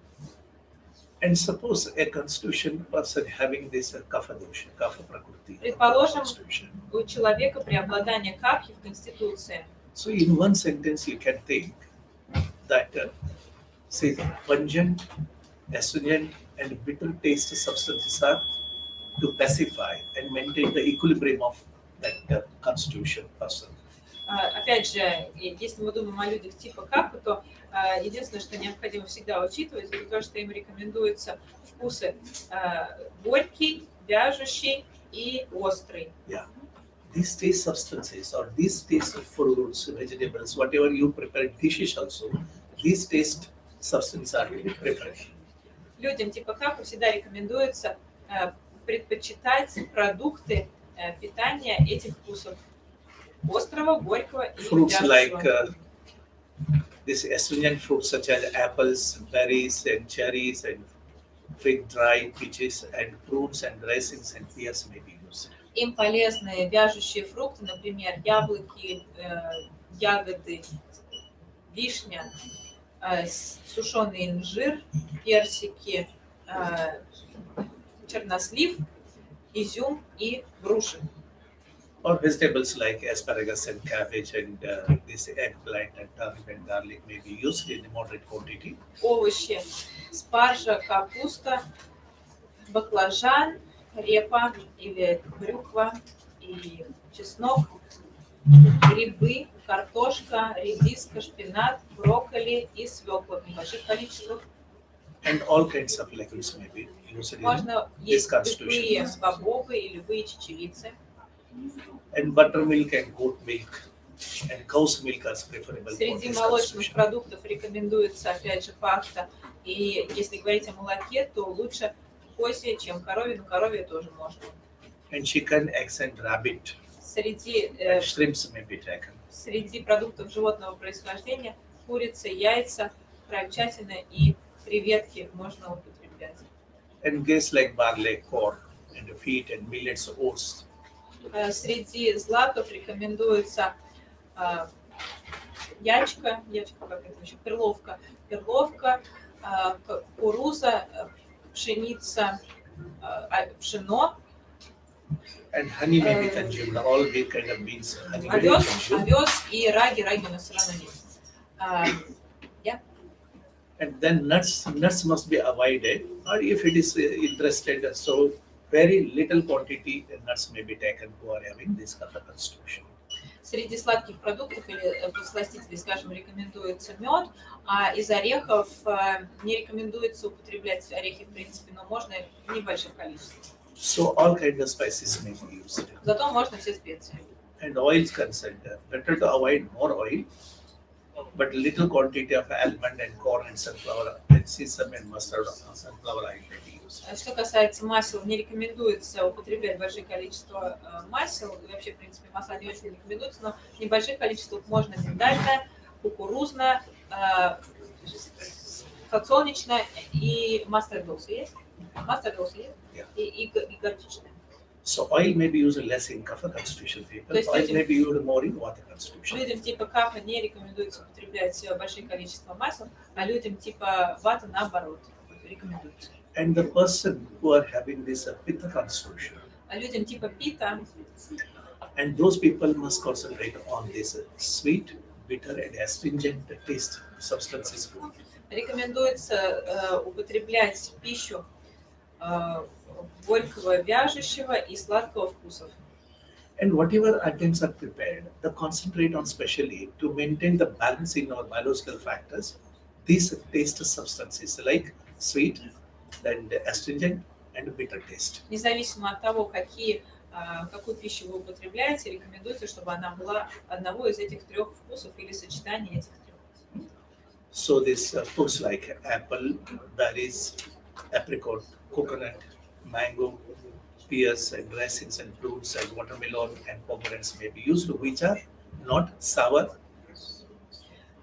And suppose a constitution person having this kapha dosha, kapha prakriti. Предположим, у человека преобладание капхи в конституции. So in one sentence you can think that say pungent, astringent, and bitter taste substances are to pacify and maintain the equilibrium of that constitution person. Опять же, если мы думаем о людях типа капы, то единственное, что необходимо всегда учитывать, это то, что им рекомендуются вкусы горький, вяжущий и острый. Yeah, these taste substances or these taste of fruits, vegetables, whatever you prepare dishes also, these taste substances are to be preferred. Людям типа капы всегда рекомендуется предпочитать продукты питания этих вкусов. Острого, горького и Fruits like вяжущего. this astringent fruits such as apples, berries, and cherries, and fig, dry peaches, and prunes, and raisins, and pears may be used. Им полезны вяжущие фрукты, например, яблоки, ягоды, вишня, сушеный инжир, персики, чернослив, изюм и груши. Or vegetables like asparagus and cabbage and this eggplant and turnip and garlic may be used in moderate quantity. Овощи, спаржа, капуста, баклажан, репа или брюква и чеснок, грибы, картошка, редиска, шпинат, брокколи и свекла в небольших количествах. And all kinds of legumes may be used in Можно this есть любые constitution. бобовые и любые чечевицы. And buttermilk and goat milk and cow's milk are preferable for Среди this молочных constitution. продуктов рекомендуется, опять же, пахта. И если говорить о молоке, то лучше козье, чем коровье, но коровье тоже можно. And chicken, eggs and rabbit Среди, and shrimps may be taken. среди продуктов животного происхождения курица, яйца, крольчатина и креветки можно употреблять. And grains like barley, corn, and wheat and millets, oats. Среди злаков рекомендуется ячка, как это еще, перловка, кукуруза, пшеница, пшено, And honey may be consumed. All the kind of beans, honey may be consumed. овес и раги у нас все равно нет. And then nuts must be avoided. Or if it is interested, so very little quantity nuts may be taken who are having this kind of constitution. Среди сладких продуктов или подсластителей, скажем, рекомендуется мед, а из орехов не рекомендуется употреблять орехи в принципе, но можно в небольших количествах. So all kinds of spices may be used. Зато можно все специи. And oils concerned, better to avoid more oil, but little quantity of almond and corn and sunflower and sesame and mustard sunflower oil may be used. Что касается масел, не рекомендуется употреблять большое количество масел. И вообще, в принципе, масла не очень рекомендуется, но в небольших количествах можно миндальное, кукурузное, подсолнечное и мастердосы есть? Мастердосы есть? Yeah. И горчичное. So oil may be used less in kapha constitution people. То есть Oil людям- may be used more in vata constitution. Людям типа капа не рекомендуется употреблять большое количество масел, а людям типа вата наоборот рекомендуется. And the person who are having this pitta constitution, А людям типа пита and those people must concentrate on this sweet, bitter, and astringent taste substances food. рекомендуется употреблять пищу горького, вяжущего и сладкого вкусов. And whatever items are prepared, the concentrate on specially to maintain the balance in our biological factors, these taste substances like sweet and astringent and bitter taste. Независимо от того, какую пищу вы употребляете, рекомендуется, чтобы она была одного из этих трех вкусов или сочетания этих трех. So these foods like apple, berries, apricot, coconut, mango, pears and raisins and fruits and watermelon and pomegranates may be used, which are not sour.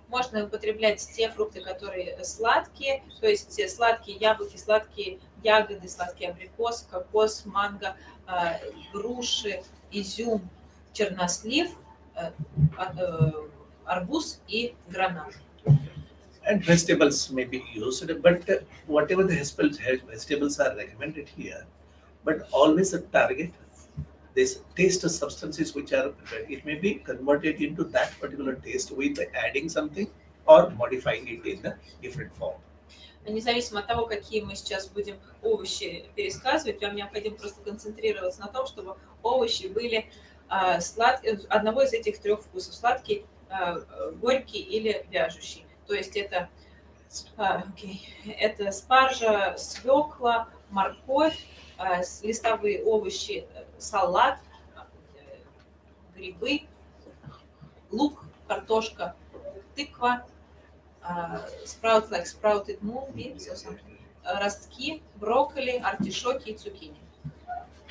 Можно употреблять те фрукты, которые сладкие, то есть сладкие яблоки, сладкие ягоды, сладкий абрикос, кокос, манго, груши, изюм, чернослив, арбуз и гранат. And vegetables may be used, but whatever the vegetables are recommended here, but always target this taste substances which are prepared. It may be converted into that particular taste with adding something or modifying it in a different form. Независимо от того, какие мы сейчас будем овощи пересказывать, вам необходимо просто концентрироваться на том, чтобы овощи были одного из этих трех вкусов: сладкий, горький или вяжущий. То есть это спаржа, свекла, морковь, листовые овощи, салат, грибы, лук, картошка, тыква, sprouted mung beans or something, ростки, брокколи, артишоки и цукини.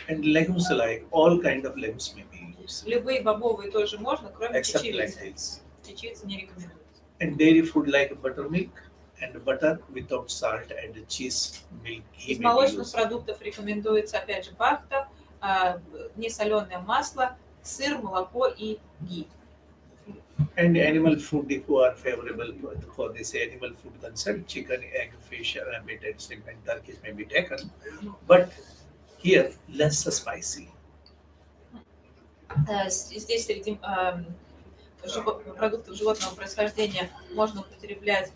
And legumes like all kind of legumes may be used. Любые бобовые тоже можно, кроме Except чечевицы. lentils. Чечевица не рекомендуется. And dairy food like buttermilk and butter without salt and cheese, milk, ghee Из may be молочных used. продуктов рекомендуется, опять же, бахта, несоленое масло, сыр, молоко и ги. And animal food, if you are favorable for this animal food concern, chicken, egg, fish, rabbit, and shrimp and turkeys may be taken. But here, less spicy. Здесь среди продуктов животного происхождения можно употреблять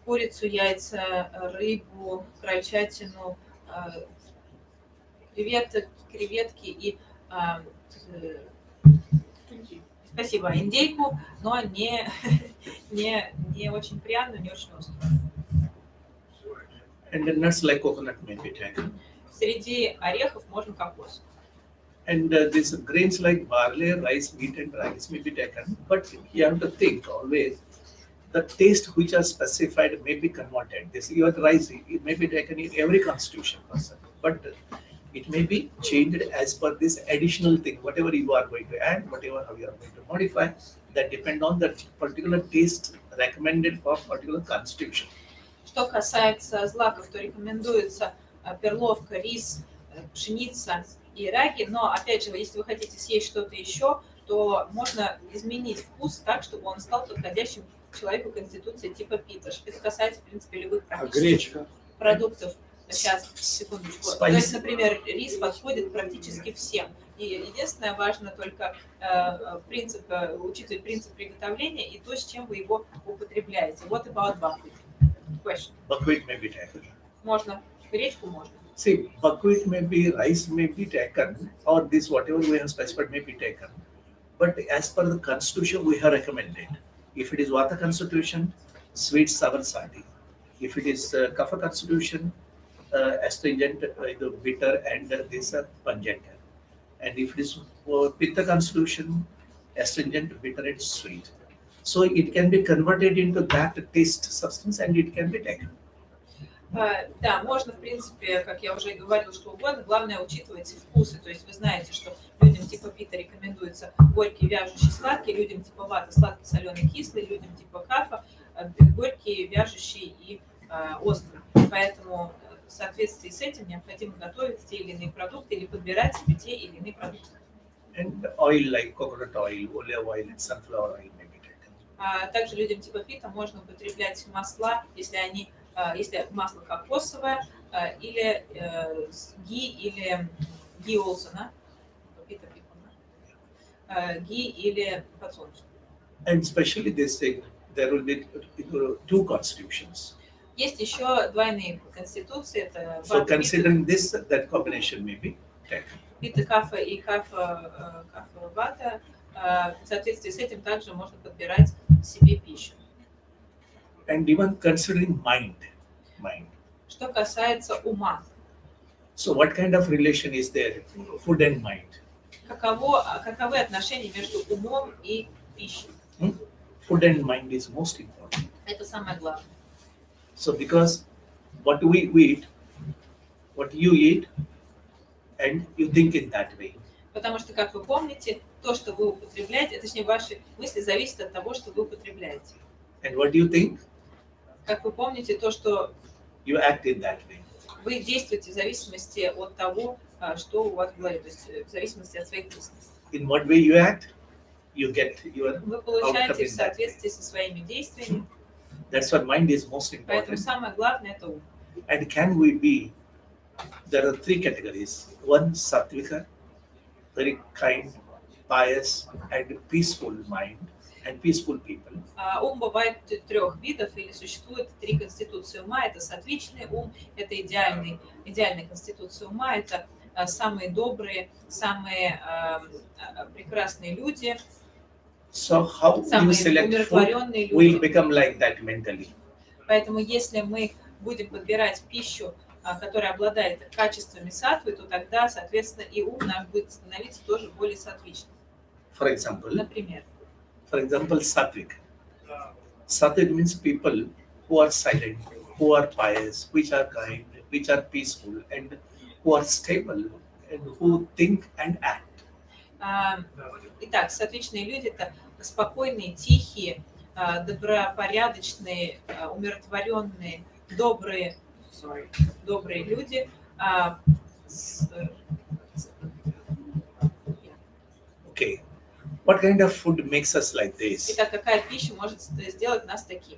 курицу, яйца, рыбу, крольчатину, креветки и спасибо, индейку, но не очень пряную, не очень острую. And the nuts like coconut may be taken. Среди орехов можно кокос. And these grains like barley, rice, wheat, and rice may be taken. But you have to think always, the taste which are specified may be converted. This your rice, it may be taken in every constitution person, but it may be changed as per this additional thing. Whatever you are going to add, whatever how you are going to modify, that depend on the particular taste recommended for particular constitution. Что касается злаков, то рекомендуется перловка, рис, пшеница и раги, но, опять же, если вы хотите съесть что-то еще, то можно изменить вкус так, чтобы он стал подходящим человеку конституции типа пита. Это касается, в принципе, любых практических продуктов. Сейчас, секундочку. То есть, например, рис подходит практически всем. И единственное, важно только учитывать принцип приготовления и то, с чем вы его употребляете. What about buckwheat? Question. Buckwheat may be taken. Можно. Гречку можно. See, buckwheat may be, rice may be taken, or this whatever we have specified may be taken. But as per the constitution, we have recommended. If it is Vata constitution, sweet, sour, salty. If it is Kapha constitution, astringent, bitter, and this pungent. And if it is Pitta constitution, astringent, bitter, and sweet. So it can be converted into that taste substance and it can be taken. Да, можно, в принципе, как я уже и говорила, что угодно. Главное, учитывайте вкусы. То есть вы знаете, что людям типа пита рекомендуется горький, вяжущий, сладкий, людям типа вата сладкий, соленый, кислый, людям типа кафа горький, вяжущий и острый. Поэтому в соответствии с этим необходимо готовить те или иные продукты или подбирать себе те или иные продукты. And oil like coconut oil, olive oil, and sunflower oil may be taken. Также людям типа пита можно употреблять масла, если масло кокосовое, или ги, или ги Олсона, ги или подсолнечник. And especially this thing, there will be two constitutions. Есть еще двойные конституции. Это So considering this, that combination may be taken. пита кафа и кафа вата. В соответствии с этим также можно подбирать себе пищу. And even considering mind. Что касается ума. So what kind of relation is there, food and mind? Каковы отношения между умом и пищей? Food and mind is most important. Это самое главное. So because what we eat, what you eat, and you think in that way. Потому что, как вы помните, то, что вы употребляете, точнее, ваши мысли зависят от того, что вы употребляете. And what do you think? Как вы помните, то, что you act in that way. Вы действуете в зависимости от того, что у вас в голове, то есть в зависимости от своих мыслей. In what way you act, you get your Вы получаете в соответствии со своими действиями. That's what mind is most important. Поэтому самое главное это ум. And can we be? There are three categories. One, sattvika, very kind, pious, and peaceful mind, and peaceful people. Ум бывает трех видов, или существует три конституции ума. Это сатвичный ум, это идеальная конституция ума, это самые добрые, самые прекрасные люди, So how you select food will become like that mentally. Поэтому если мы будем подбирать пищу, которая обладает качествами саттвы, то тогда, соответственно, и ум наш будет становиться тоже более саттвичным. For example, Например, sattvic. Sattvic means people who are silent, who are pious, which are kind, which are peaceful, and who are stable, and who think and act. итак, сатвичные люди – это спокойные, тихие, добропорядочные, умиротворенные, добрые люди. Okay, what kind of food makes us like this? Итак, какая пища может сделать нас таким?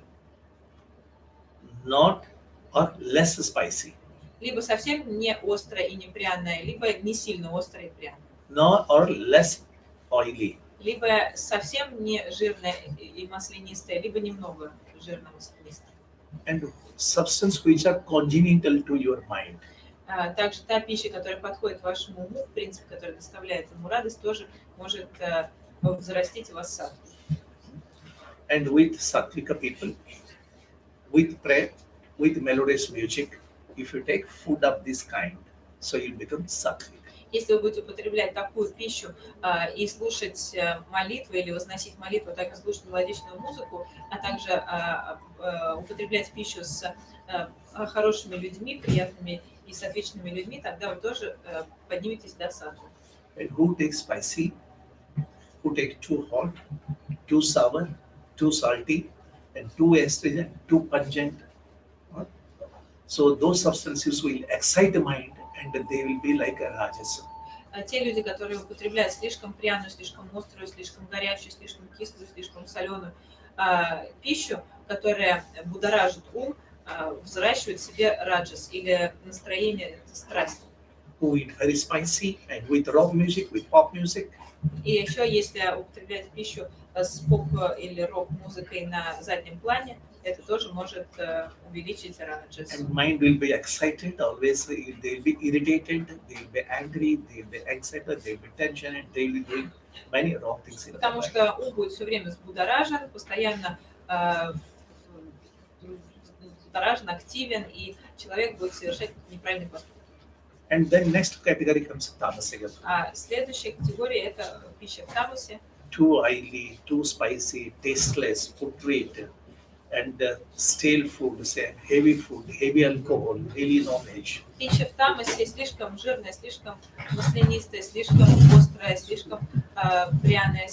Not or less spicy, Либо совсем не острая и не пряная, либо не сильно острая и пряная. nor or less oily. Либо совсем не жирная и маслянистая, либо немного жирно-маслянистая. And substance which are congenital to your mind. Также та пища, которая подходит вашему уму, в принципе, которая доставляет ему радость, тоже может взрастить в вас саттву. And with sattvika people, with prayer, with melodious music, if you take food of this kind, so you become sattvic. Если вы будете употреблять такую пищу и слушать молитвы или возносить молитву, а также слушать мелодичную музыку, а также употреблять пищу с хорошими людьми, приятными и сатвичными людьми, тогда вы тоже подниметесь до саттвы. And who takes spicy, who take too hot, too sour, too salty, and too astringent, too pungent. So those substances will excite the mind and they will be like a rajas. Те люди, которые употребляют слишком пряную, слишком острую, слишком горячую, слишком кислую, слишком соленую пищу, которая будоражит ум, взращивают в себе раджас или настроение страсти. Who eat very spicy and with rock music, with pop music. И еще, если употреблять пищу с поп или рок-музыкой на заднем плане, это тоже может увеличить раджас. And mind will be excited, always they will be irritated, they will be angry, they will be excited, they will be tension, and they will be doing many wrong things in their Потому life. что ум будет все время взбудоражен, постоянно взбудоражен, активен, и человек будет совершать неправильный поступок. And then next category comes tamasic. Следующая категория – это пища в тамасе. Too oily, too spicy, tasteless, putrid, and stale food, say heavy food, heavy alcohol, heavy knowledge. Пища в тамасе слишком жирная, слишком маслянистая, слишком острая, слишком пряная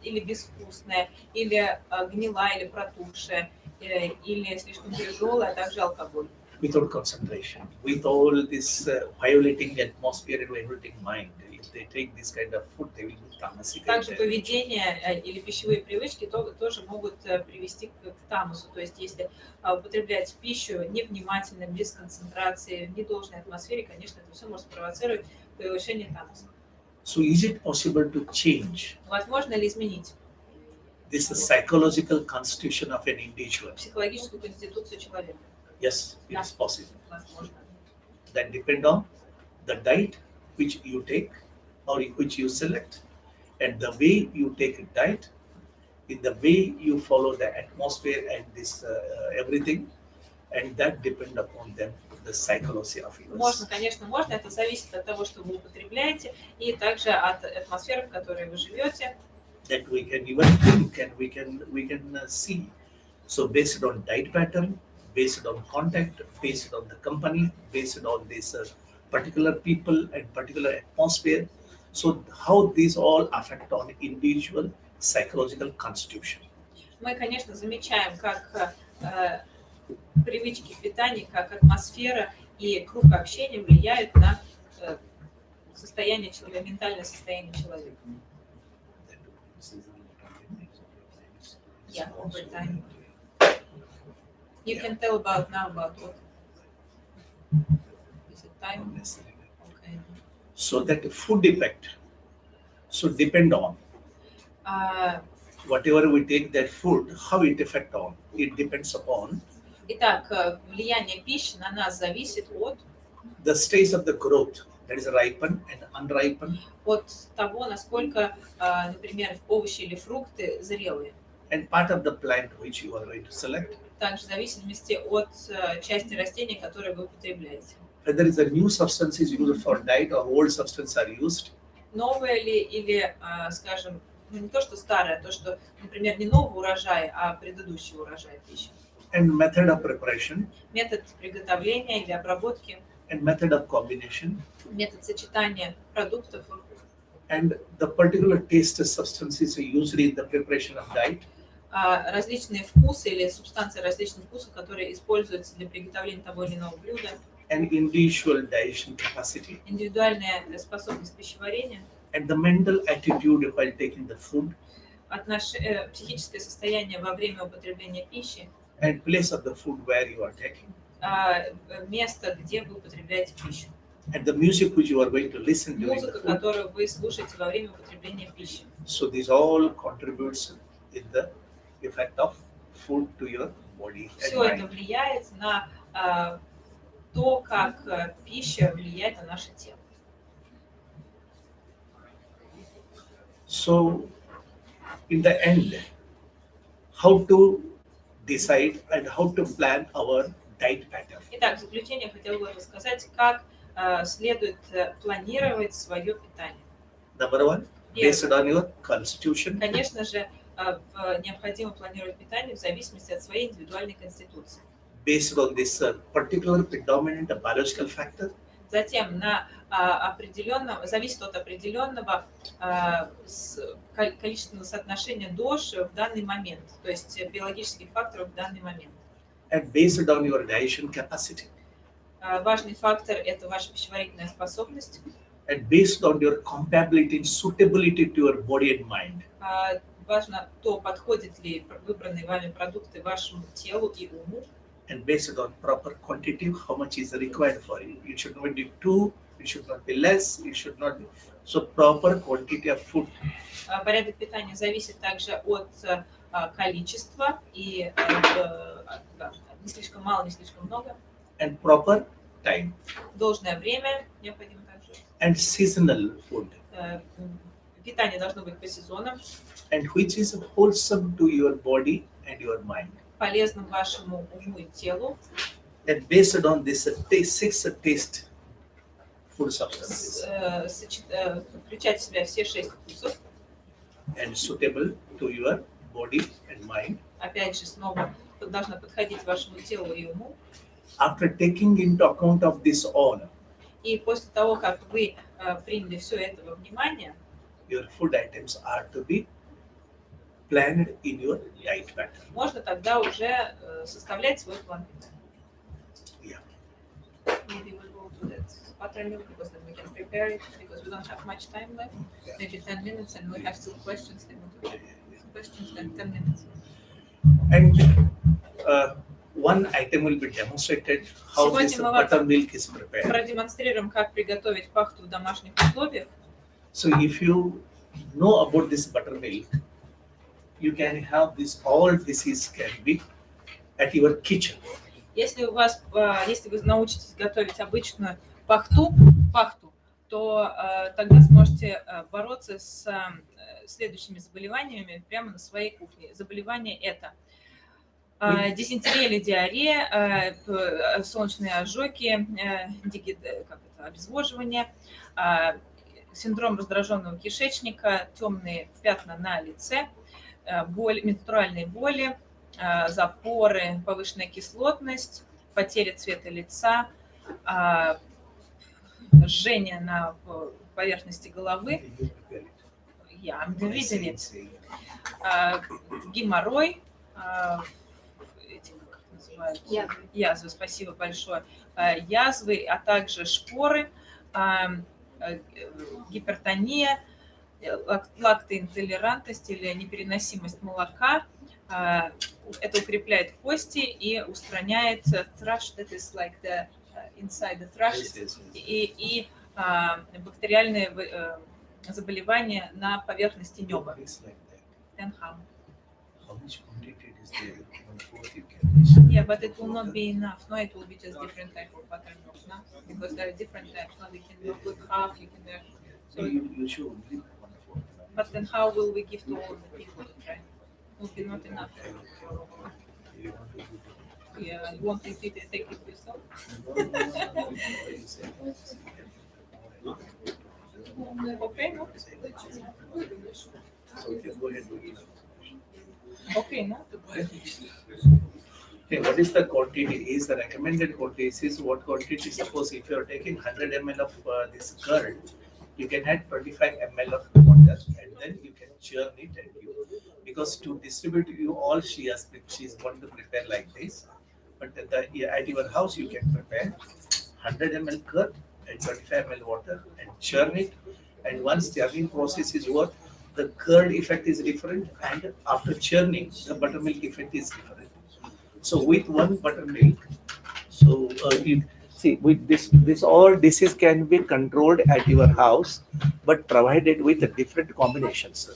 или безвкусная, или гнилая, или протухшая, или слишком тяжелая, а также алкоголь. Without concentration, with all this violating atmosphere and violating mind, if they take this kind of food, they will be tamasic. Также поведение или пищевые привычки тоже могут привести к тамасу. То есть если употреблять пищу невнимательно, без концентрации, в недолжной атмосфере, конечно, это все может спровоцировать повышение тамаса. So is it possible to change Возможно ли изменить this psychological constitution of an individual? психологическую конституцию человека? Yes, it is possible. Возможно. That depend on the diet which you take or which you select, and the way you take a diet, in the way you follow the atmosphere and this everything, and that depend upon them the psychology of yours. Можно, конечно, можно. Это зависит от того, что вы употребляете, и также от атмосферы, в которой вы живете. That we can even think and we can see. So based on diet pattern, based on contact, based on the company, based on this particular people and particular atmosphere. So how these all affect on individual psychological constitution. Мы, конечно, замечаем, как привычки питания, как атмосфера и круг общения влияют на состояние человека, ментальное состояние человека. Yeah, over time. You can tell about what? Is it time? Okay. So that food effect, so depend on whatever we take that food, how it affect on. It depends upon Итак, влияние пищи на нас зависит от the stage of the growth, that is ripen and unripen. От того, насколько, например, овощи или фрукты зрелые. And part of the plant which you are going to select. Также в зависимости от части растения, которые вы употребляете. Whether it's a new substance is used for diet or old substance are used. Новое ли или, скажем, ну, не то, что старое, а то, что, например, не нового урожая, а предыдущего урожая пищи. And method of preparation, Метод приготовления или обработки, and method of combination, метод сочетания продуктов, and the particular taste substances used in the preparation of diet, различные вкусы или субстанции различных вкусов, которые используются для приготовления того или иного блюда, and individual digestion capacity, индивидуальная способность пищеварения, and the mental attitude while taking the food, психическое состояние во время употребления пищи, and place of the food where you are taking, место, где вы употребляете пищу, and the music which you are going to listen during the музыка, food. которую вы слушаете во время употребления пищи. So this all contributes in the effect of food to your body and Все это mind. влияет на то, как пища влияет на наше тело. So in the end, how to decide and how to plan our diet pattern. Итак, в заключение я хотела бы рассказать, как следует планировать свое питание. Number one, based on your constitution, Конечно же, необходимо планировать питание в зависимости от своей индивидуальной конституции. based on this particular predominant biological factor, Затем зависит от определенного количественного соотношения дош в данный момент, то есть биологических факторов в данный момент. and based on your digestion capacity, Важный фактор – это ваша пищеварительная способность. and based on your compatibility and suitability to your body and mind. Важно то, подходят ли выбранные вами продукты вашему телу и уму. And based on proper quantity, how much is required for you. You should not be too, you should not be less, you should not be... So proper quantity of food. Порядок питания зависит также от количества и не слишком мало, не слишком много. And proper time. Должное время необходимо также. And seasonal food. Питание должно быть по сезонам. And which is wholesome to your body and your mind. Полезным вашему уму и телу. And based on this six taste food substances. Включать в себя все 6 вкусов. And suitable to your body and mind. Опять же, снова должна подходить вашему телу и уму. After taking into account of this all, И после того, как вы приняли все это во внимание, your food items are to be planned in your diet pattern. можно тогда уже составлять свой план питания. Yeah. Maybe we'll go to that pattern because then we can prepare it because we don't have much time left. Yeah. Maybe 10 minutes and we have still questions. Then we'll do questions, then 10 minutes. And one item will be demonstrated how Сегодня this мы вам buttermilk is prepared. продемонстрируем, как приготовить пахту в домашних условиях. So if you know about this buttermilk, you can have this, all disease can be at your kitchen. Если вы научитесь готовить обычную пахту, то тогда сможете бороться с следующими заболеваниями прямо на своей кухне. Заболевания это дизентерия или диарея, солнечные ожоги, обезвоживание, синдром раздраженного кишечника, темные пятна на лице, менструальные боли, запоры, повышенная кислотность, потеря цвета лица, жжение на поверхности головы, геморрой, язвы, спасибо большое, язвы, а также шпоры, гипертония, лактоинтолерантность или непереносимость молока. Это укрепляет кости и устраняет thrush, that is like the inside the thrush, и бактериальные заболевания на поверхности неба. Yeah, but it will not be enough. No, it will be just different type of buttermilk, no? Because there are different types. No, we can milk with half. You can. So You should give but then how will we give to all the people to try? Will be not enough. Yeah, you won't repeat it. Take it yourself. Okay, no? So we can go ahead with it. Okay, no? Okay, what is the quantity? Is the recommended quantity? Is what quantity? Suppose if you are taking 100 ml of this curd, you can add 25 ml of water and then you can churn it and you, because to distribute you all she is going to prepare like this. But at your house you can prepare 100 ml curd and 25 ml water and churn it. And once churning process is over, the curd effect is different, and after churning, the buttermilk effect is different. So with one buttermilk, see with this all disease can be controlled at your house, but provided with the different combinations.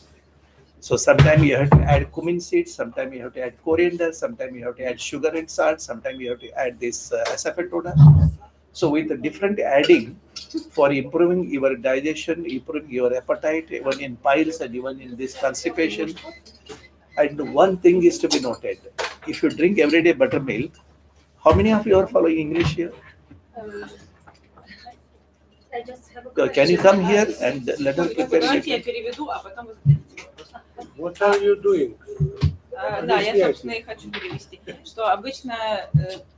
So sometimes you have to add cumin seeds, sometimes you have to add coriander, sometimes you have to add sugar and salt, sometimes you have to add this asafoetida. So with the different adding for improving your digestion, improving your appetite, even in piles and even in this constipation. And one thing is to be noted: if you drink everyday buttermilk, how many of you are following English here? I just have a Can you question. come here and let us prepare Давайте я it? переведу, а потом вы зададите вопрос. What are you doing? Да, я, собственно, и хочу перевести, что обычно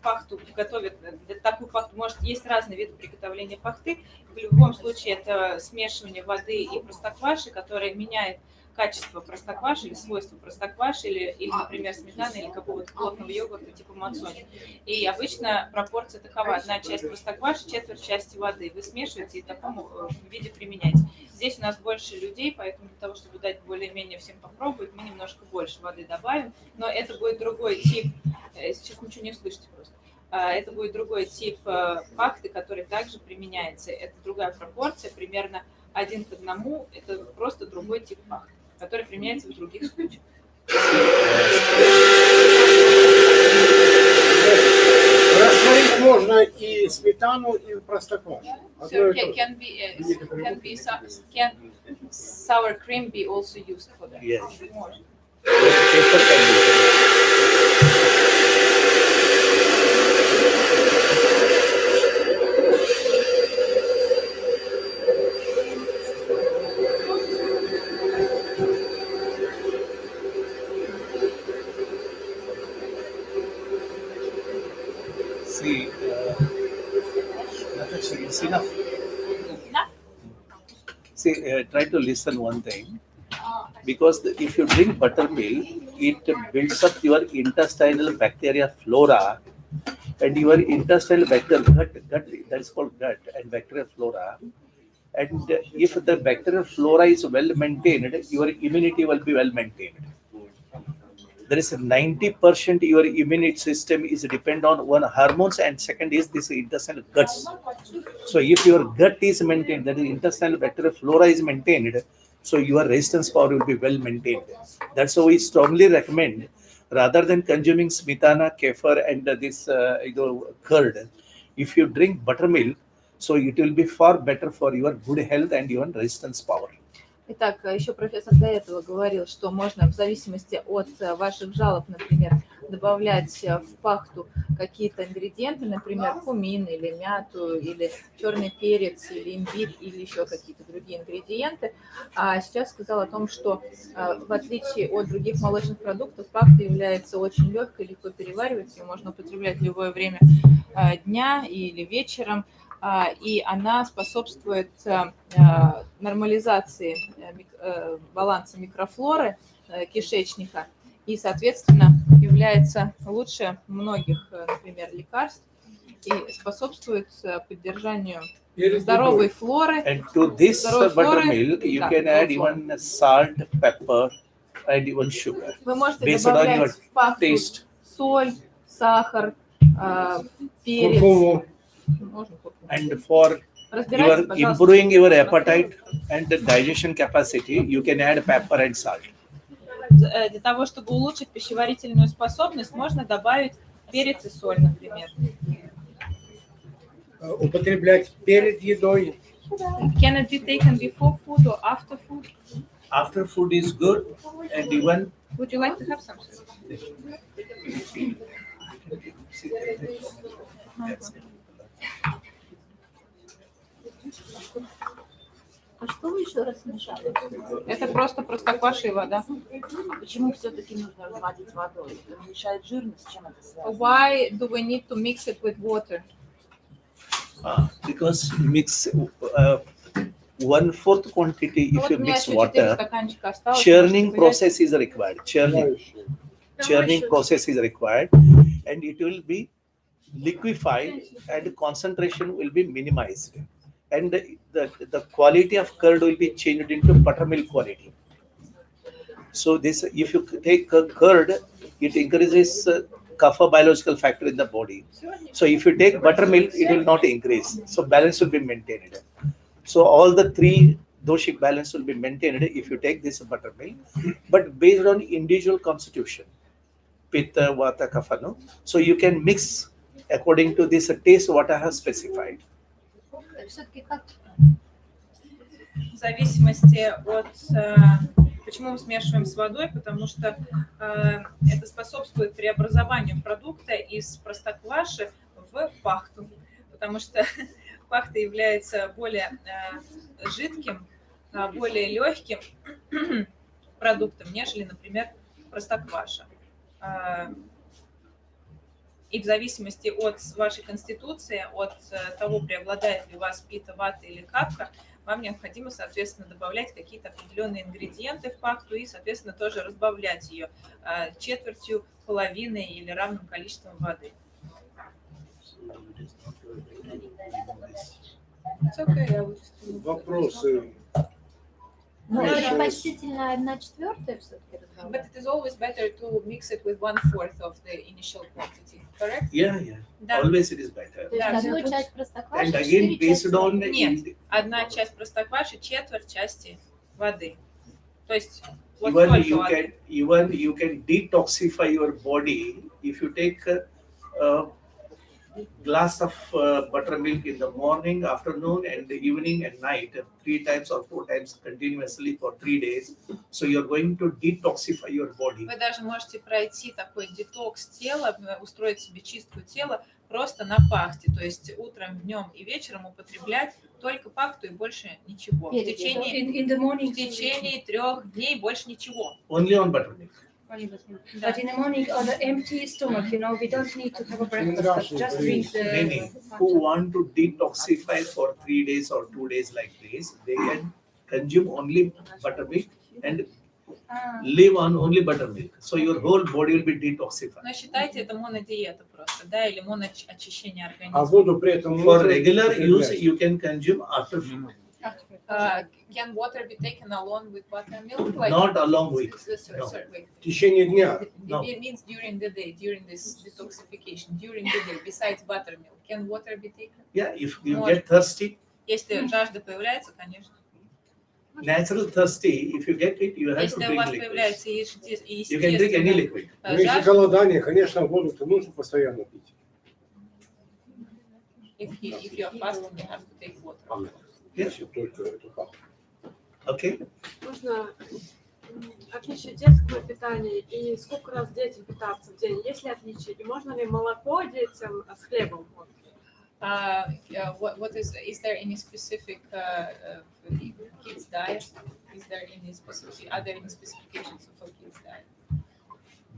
пахту готовят, такую пахту, может, есть разные виды приготовления пахты, в любом случае это смешивание воды и простокваши, которое меняет качество простокваши или свойства простокваши, или, например, сметаны или какого-то плотного йогурта типа мацони. И обычно пропорция такова: одна часть простокваши, четверть части воды. Вы смешиваете и в таком виде применяете. Здесь у нас больше людей, поэтому для того, чтобы дать более-менее всем попробовать, мы немножко больше воды добавим. Но это будет другой тип, сейчас ничего не слышите просто. Это будет другой тип пахты, который также применяется. Это другая пропорция, примерно 1 к 1. Это просто другой тип пахты, который применяется в других случаях. Растворить можно и сметану, и простоквашу. So can sour cream be also used for that? Yes. Можно. Paper can be. See, it's enough. See, try to listen one thing. Because if you drink buttermilk, it builds up your intestinal bacteria flora, and your intestinal bacteria gut, that is called gut and bacteria flora. And if the bacterial flora is well maintained, your immunity will be well maintained. There is a 90% your immune system is depend on one hormones, and second is this intestinal guts. So if your gut is maintained, that is intestinal bacterial flora is maintained, so your resistance power will be well maintained. That's why we strongly recommend, rather than consuming smetana, kefir, and this curd, if you drink buttermilk, so it will be far better for your good health and even resistance power. Итак, еще профессор до этого говорил, что можно в зависимости от ваших жалоб, например, добавлять в пахту какие-то ингредиенты, например, кумин или мяту, или черный перец, или имбирь, или еще какие-то другие ингредиенты. А сейчас сказал о том, что в отличие от других молочных продуктов, пахта является очень легкой, легко переваривается, ее можно употреблять в любое время дня или вечером. И она способствует нормализации баланса микрофлоры кишечника и, соответственно, является лучше многих, например, лекарств и способствует поддержанию здоровой флоры. And to this buttermilk, you can add even salt, pepper, and even sugar. Вы можете based on добавлять your в пахту taste. соль, сахар, перец. And for your improving your appetite and the digestion capacity, you can add pepper and salt. Для того, чтобы улучшить пищеварительную способность, можно добавить перец и соль, например. Употреблять перед едой. Can it be taken before food or after food? After food is good, and even. Would you like to have some? А что вы еще раз смешали? Это просто простокваша и вода. Почему все-таки нужно разводить водой? Это уменьшает жирность, с чем это связано? Why do we need to mix it with water? Because mix 1/4 quantity Ну, if вот you у меня mix еще 4 water, стаканчика осталось. churning можете process is required. Знающие. Churning process is required, and it will be liquefied and concentration will be minimized, and the quality of curd will be changed into buttermilk quality. So this, if you take curd, it increases kapha biological factor in the body. So if you take buttermilk, it will not increase. So balance will be maintained. So all the three doshic balance will be maintained if you take this buttermilk, but based on individual constitution, pitta, vata, kapha, no? So you can mix according to this taste what I have specified. Все-таки как В зависимости от... Почему мы смешиваем с водой? Потому что это способствует преобразованию продукта из простокваши в пахту. Потому что пахта является более жидким, более легким продуктом, нежели, например, простокваша. И в зависимости от вашей конституции, от того, преобладает ли у вас пита, вата или капха, вам необходимо, соответственно, добавлять какие-то определенные ингредиенты в пахту и, соответственно, тоже разбавлять ее четвертью, половиной или равным количеством воды. Вопросы. Ну, Еще. предпочтительно 1/4 все-таки But it is always better to mix it with 1/4 of the initial quantity, correct? Yeah. Да. Always it is better. То есть Да. одну часть простокваши, And 4 again, based части on воды. Нет. Одна часть простокваши, четверть части воды. То есть вот столько воды. even you can detoxify your body if you take a glass of buttermilk in the morning, afternoon, and the evening and night, 3 times or 4 times continuously for 3 days. So you're going to detoxify your body. Вы даже можете пройти такой детокс тела, устроить себе чистку тела просто на пахте. То есть утром, днем и вечером употреблять только пахту и больше ничего. В течение 3 дней больше ничего. Only on buttermilk. Да. But in the morning on the empty stomach, we don't need to have a breakfast, but just drink Many the... who want to detoxify for 3 days or 2 days like this, they can consume only buttermilk and live on only buttermilk. So your whole body will be detoxified. Но считайте, это монодиета просто, да, или моноочищение А организма. воду при этом For можно regular use, употреблять? you can consume after food, Can water be taken along with buttermilk? Like, not along with. Sorry, No. wait. В течение дня. No. It means during the day, during this detoxification, during the day, besides buttermilk, can water be taken? Yeah, if you Может. get thirsty, Если жажда появляется, конечно. natural thirsty, if you get it, you have to Если у drink вас liquid. появляется You can drink any естественно liquid. Но если жажда, голодание, конечно, воду-то нужно постоянно пить. if you are fasting, you have to take water. Если только эту пахту. Okay? Можно отличие детского питания и сколько раз детям питаться в день? Есть ли отличие? И можно ли молоко детям с хлебом? What is there any specific kids diet? Is there any specific, are there any specifications for kids diet?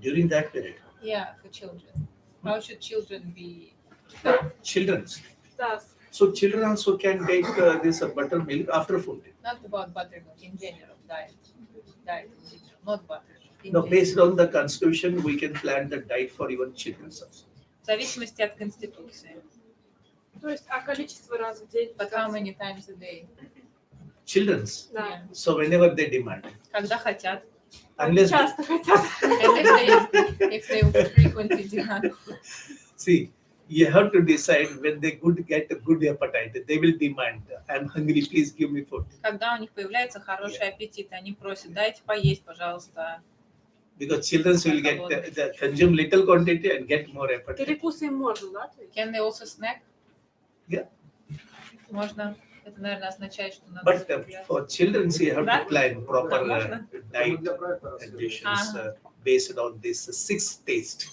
During that period. Yeah, for children. How should children be? Children's. Да, So children also can take this buttermilk after food. Not about buttermilk in general, diet in general, not buttermilk. In No, general. based on the constitution, we can plan the diet for even children also. В зависимости от конституции. то есть, а количество раз в день? But how many times a day? Children's. Да. So whenever they demand. Когда хотят. Unless Часто хотят. And if they frequently demand. see, you have to decide when they get a good appetite, they will demand, I'm hungry, please give me food. Когда у них появляется хороший аппетит, они просят, дайте поесть, пожалуйста. Because children will get the consume little quantity and get more appetite. Перекусы им можно, да? То есть? Can they also snack? Yeah. Можно. Это, наверное, означает, что надо... But for children, you have Да? to plan proper Можно. diet conditions based on this 6 taste.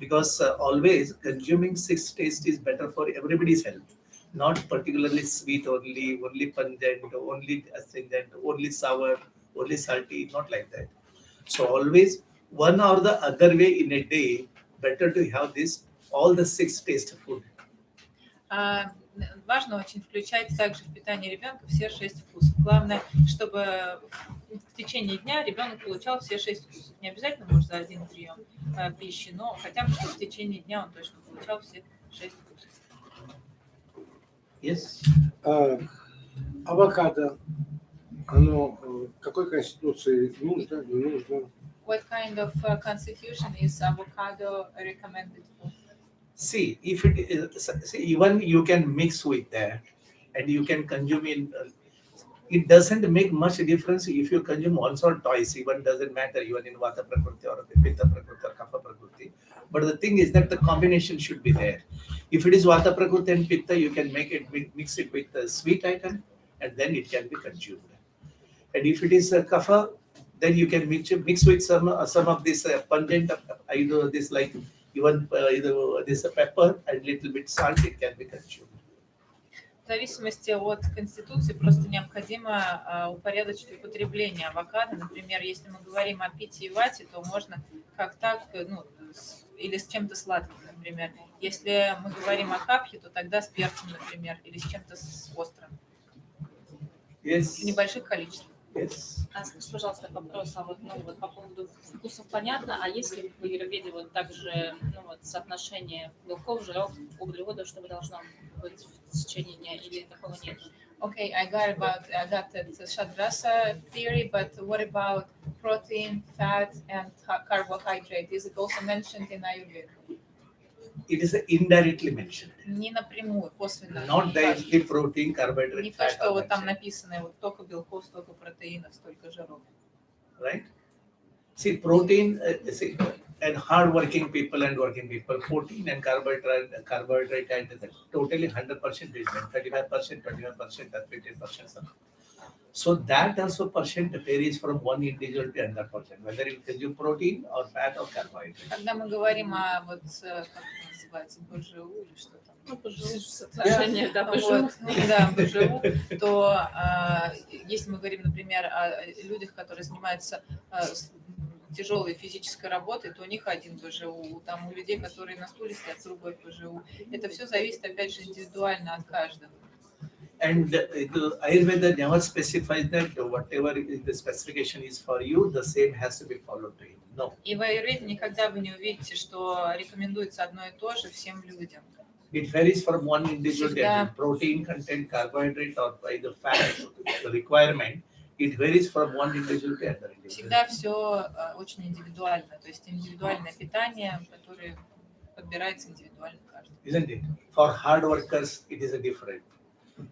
Because always consuming 6 taste is better for everybody's health. not particularly sweet only, only pungent, only astringent, only sour, only salty, not like that. So always one or the other way in a day, better to have this all the 6 taste food. Важно очень включать также в питание ребенка все 6 вкусов. Главное, чтобы в течение дня ребенок получал все 6 вкусов. Не обязательно, может, за один прием пищи, но хотя бы чтобы в течение дня он точно получал все 6 вкусов. Yes. Авокадо, оно какой конституции нужно, не нужно? What kind of constitution is avocado recommended for? See, if it is, see, even you can mix with that and you can consume in, it doesn't make much difference if you consume once or twice, even doesn't matter, even in Vata Prakriti or Pitta Prakriti or Kapha Prakriti. But the thing is that the combination should be there. If it is Vata Prakriti and Pitta, you can make it, mix it with a sweet item and then it can be consumed. And if it is Kapha, then you can mix with some of this pungent, either this like even either this pepper and little bit salt, it can be consumed. В зависимости от конституции просто необходимо упорядочить употребление авокадо. Например, если мы говорим о питье и вате, то можно как так, ну, или с чем-то сладким, например. Если мы говорим о капхе, то тогда с перцем, например, или с чем-то с острым. Yes. В небольших количествах. Yes. Скажите, пожалуйста, вопрос по поводу вкусов понятно, а если в аюрведе также соотношение белков, жиров, углеводов, что должно быть в течение дня, или такого нет? Okay, I got that Shadrasa theory, but what about protein, fat, and carbohydrate? Is it also mentioned in Ayurveda? It is indirectly mentioned. Не напрямую, косвенно. Not directly protein, carbohydrate, Не то, fat. что вот там написано, вот столько белков, столько протеинов, столько жиров. Right? See, protein, and hard-working people and working people, protein and carbohydrate and totally 100% treatment, 35%, 25%, 15%. So that also percent varies from one individual to another person, whether it consume protein or fat or carbohydrate. Когда мы говорим о вот, как это называется, БЖУ или что там? Соотношение, да, Вот, да, БЖУ, то если мы говорим, например, о людях, которые занимаются тяжелой физической работой, то у них один БЖУ, там у людей, которые на стуле стоят, другой БЖУ. Это все зависит, опять же, индивидуально от каждого. And the Ayurveda never specifies that whatever the specification is for you, the same has to be followed to you. No. И в Аюрведе никогда вы не увидите, что рекомендуется одно и то же всем людям. It varies from one individual to Всегда. another. Protein content, carbohydrate, or either fat the requirement. It varies from one individual to another individual. Всегда все очень индивидуально, то есть индивидуальное питание, которое подбирается индивидуально каждому. Isn't it? For hard workers, it is a different.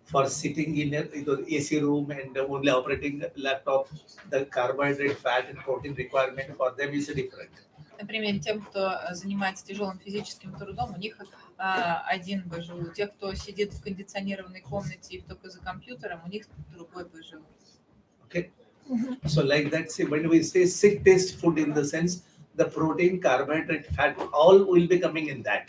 For sitting in a AC room and only operating laptop, the carbohydrate, fat, and protein requirement for them is different. Например, тем, кто занимается тяжелым физическим трудом, у них один БЖУ. Те, кто сидит в кондиционированной комнате и только за компьютером, у них другой БЖУ. Okay? So like that, see, when we say sick taste food in the sense, the protein, carbohydrate, fat, all will be coming in that.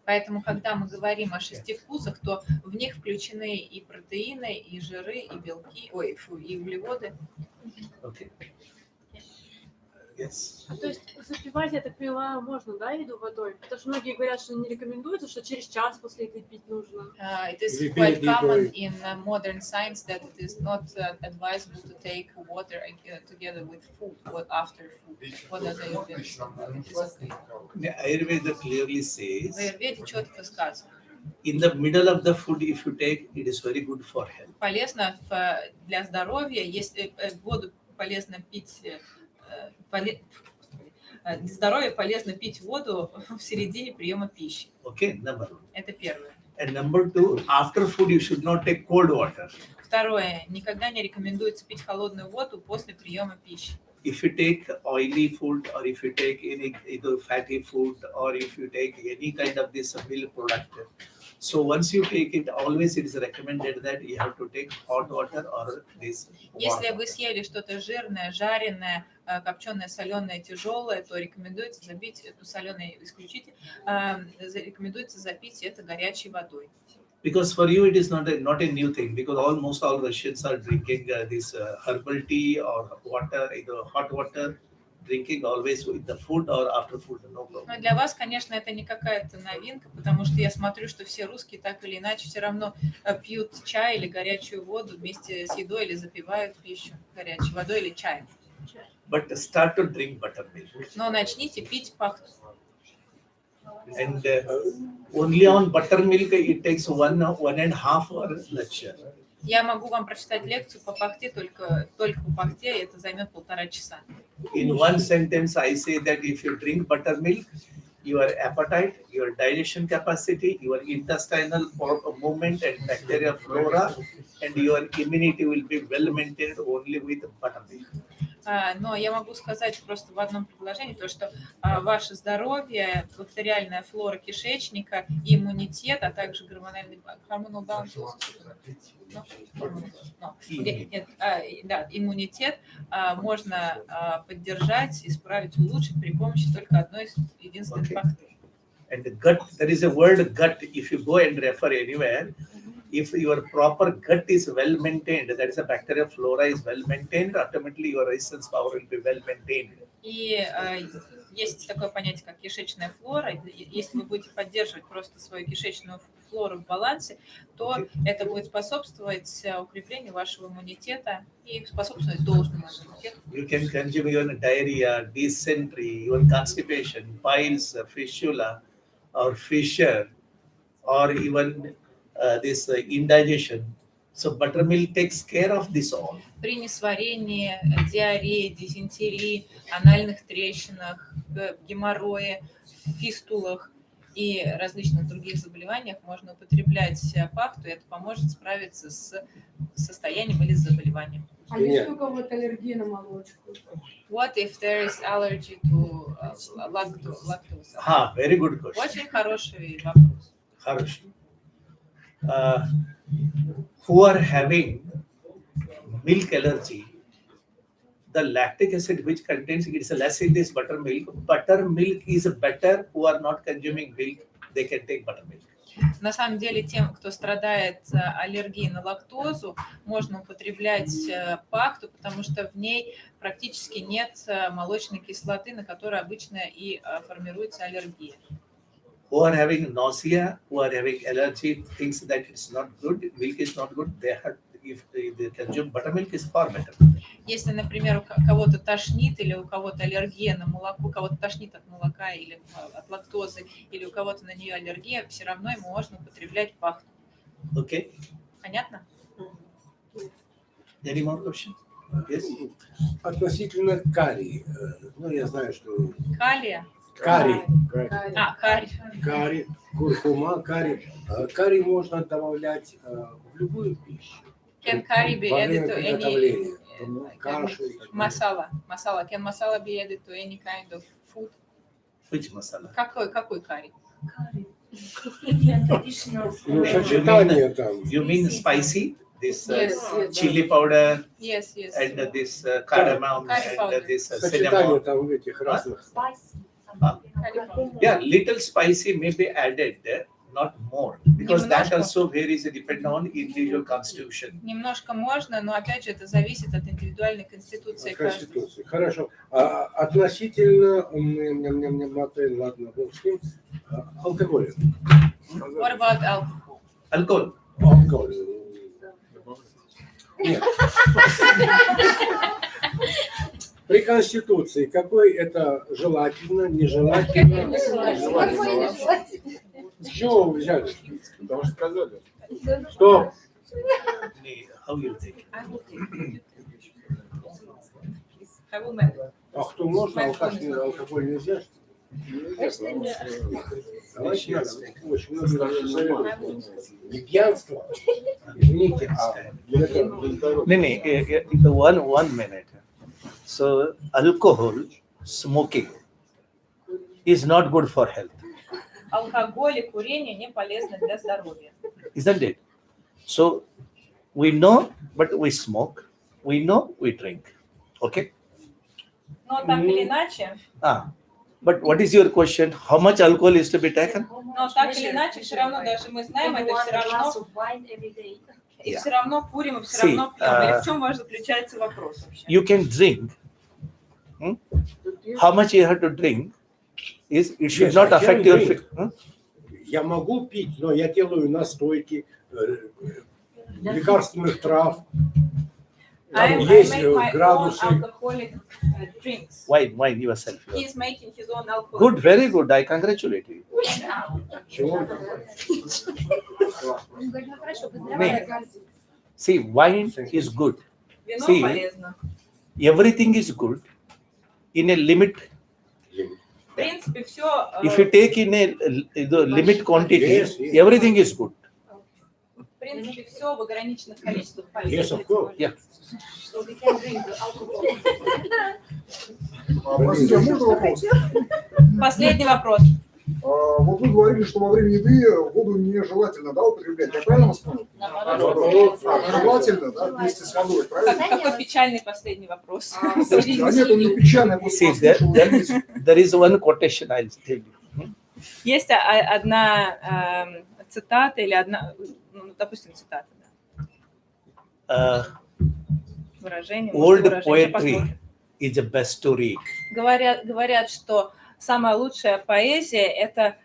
Поэтому, когда мы говорим о 6 вкусах, то в них включены и протеины, и жиры, и белки, и углеводы. Okay. Yes. То есть запивать, я так поняла, можно, да, еду водой? Потому что многие говорят, что не рекомендуется, что через час после еды пить нужно. It is quite common in modern science that it is not advisable to take water together with food or after food. What does Ayurveda say? Ayurveda clearly says, В Ayurvede четко сказано. in the middle of the food, if you take, it is very good for health. Полезно для здоровья, если воду полезно пить, для здоровья полезно пить воду в середине приема пищи. Okay, number one. Это первое. And number two, after food, you should not take cold water. Второе. Никогда не рекомендуется пить холодную воду после приема пищи. If you take oily food, or if you take any either fatty food, or if you take any kind of this milk product, so once you take it, always it is recommended that you have to take hot water or this Если water. вы съели что-то жирное, жареное, копченое, соленое, тяжелое, то рекомендуется забить, соленое исключите, рекомендуется запить это горячей водой. Because for you it is not a new thing, because almost all Russians are drinking this herbal tea or water, either hot water, drinking always with the food or after food, no problem. Но для вас, конечно, это не какая-то новинка, потому что я смотрю, что все русские так или иначе все равно пьют чай или горячую воду вместе с едой или запивают пищу горячей водой или чаем. But start to drink buttermilk. Но начните пить пахту. And only on buttermilk it takes 1.5 hour lecture. Я могу вам прочитать лекцию по пахте, только по пахте, и это займет 1,5 часа. In one sentence, I say that if you drink buttermilk, your appetite, your digestion capacity, your intestinal movement and bacterial flora, and your immunity will be well maintained only with buttermilk. Но я могу сказать просто в одном предложении то, что ваше здоровье, бактериальная флора кишечника, иммунитет, а также гормональный баланс, иммунитет можно поддержать, исправить, улучшить при помощи только одной единственной фактора. And the gut, there is a word gut. If you go and refer anywhere, if your proper gut is well maintained, that is a bacterial flora is well maintained, automatically your resistance power will be well maintained. И есть такое понятие, как кишечная флора. Если вы будете поддерживать просто свою кишечную флору в балансе, то это будет способствовать укреплению вашего иммунитета и способствовать должному иммунитету. You can consume even diarrhea, dysentery, even constipation, piles, fistula, or fissure, or even this indigestion. So buttermilk takes care of this all. При несварении, диарее, дизентерии, анальных трещинах, геморрое, фистулах и различных других заболеваниях можно употреблять пахту, и это поможет справиться с состоянием или с заболеванием. А если у кого-то аллергия на молочку? What if there is allergy to lactose? Very good question. Очень хороший вопрос. Хорошо. Who are having milk allergy, the lactic acid which contains it is less in this buttermilk. Buttermilk is better. Who are not consuming milk, they can take buttermilk. На самом деле, тем, кто страдает аллергией на лактозу, можно употреблять пахту, потому что в ней практически нет молочной кислоты, на которой обычно и формируется аллергия. Who are having nausea, who are having allergy, thinks that it's not good, milk is not good, they have, if they consume buttermilk is far better. Если, например, у кого-то тошнит или у кого-то аллергия на молоко, у кого-то тошнит от молока или от лактозы, или у кого-то на нее аллергия, все равно ему можно употреблять пахту. Okay. Понятно? Any more questions? Yes. Относительно карии, ну я знаю, что Калия. карий, Карий. куркума, карий. Карий можно добавлять в любую пищу. Can curry be Во added время to any приготовления. Кашу и так далее. masala? Can masala be added to any kind of food? Which masala? Какой карри? Ну, сочетание там. You mean spicy? This Yes. chili powder Yes. and this cardamom Curry powder. and this Сочетание cinnamon. там этих разных. Curry powder. Yeah, little spicy may be added, not more, because that also varies depending on individual constitution. Немножко можно, но опять же это зависит от индивидуальной конституции каждого. Конституции. Хорошо. Относительно, ладно, бог с ним, алкоголя. What about alcohol? Alcohol. Алкоголь. Нет. При Конституции какой это желательно, нежелательно? С чего вы взяли? Потому что сказали. Что? How you take? I will make it. А кто можно, алкоголь нельзя? Давайте я очень много советую. Не пьянство. Извините, One minute. So alcohol, smoking is not good for health. Алкоголь и курение не полезны для здоровья. Isn't it? So we know, but we smoke. We know, we drink. Okay? Но так или иначе, But what is your question? How much alcohol is to be taken? Но так или иначе, все равно, даже мы знаем, это все равно, и все равно курим, и все равно пьем. Или в чем ваш заключается вопрос вообще? You can drink. How much you have to drink is it should Yes, not I affect can your. drink. Я могу пить, но я делаю настойки лекарственных трав. I Там есть make my own градусы. alcoholic drinks. Wine yourself. He is making his own alcohol. Good, very good. I congratulate you. Чего? Он говорит, ну хорошо, May. поздравляю. See, wine is good. Вино See, полезно. Everything is good in a limit. В принципе, все... If you take in a limit quantity, Yes, yes. everything is good. В принципе, все в ограниченных количествах полезно. Yes, of course. Yeah. Простите, а можно вопрос? Последний вопрос. Вот вы говорили, что во время еды воду нежелательно, да, употреблять. Я правильно вас понял? Желательно, да, вместе с водой, правильно? Какой печальный последний вопрос. Слушайте, а нет, он не печальный, я просто See, послушал. there is one quotation I'll tell you. Есть одна цитата или одна, ну, допустим, цитата, да. Выражение. Old выражение, poetry посмотрим. is the best to read. Говорят, что самая лучшая поэзия – это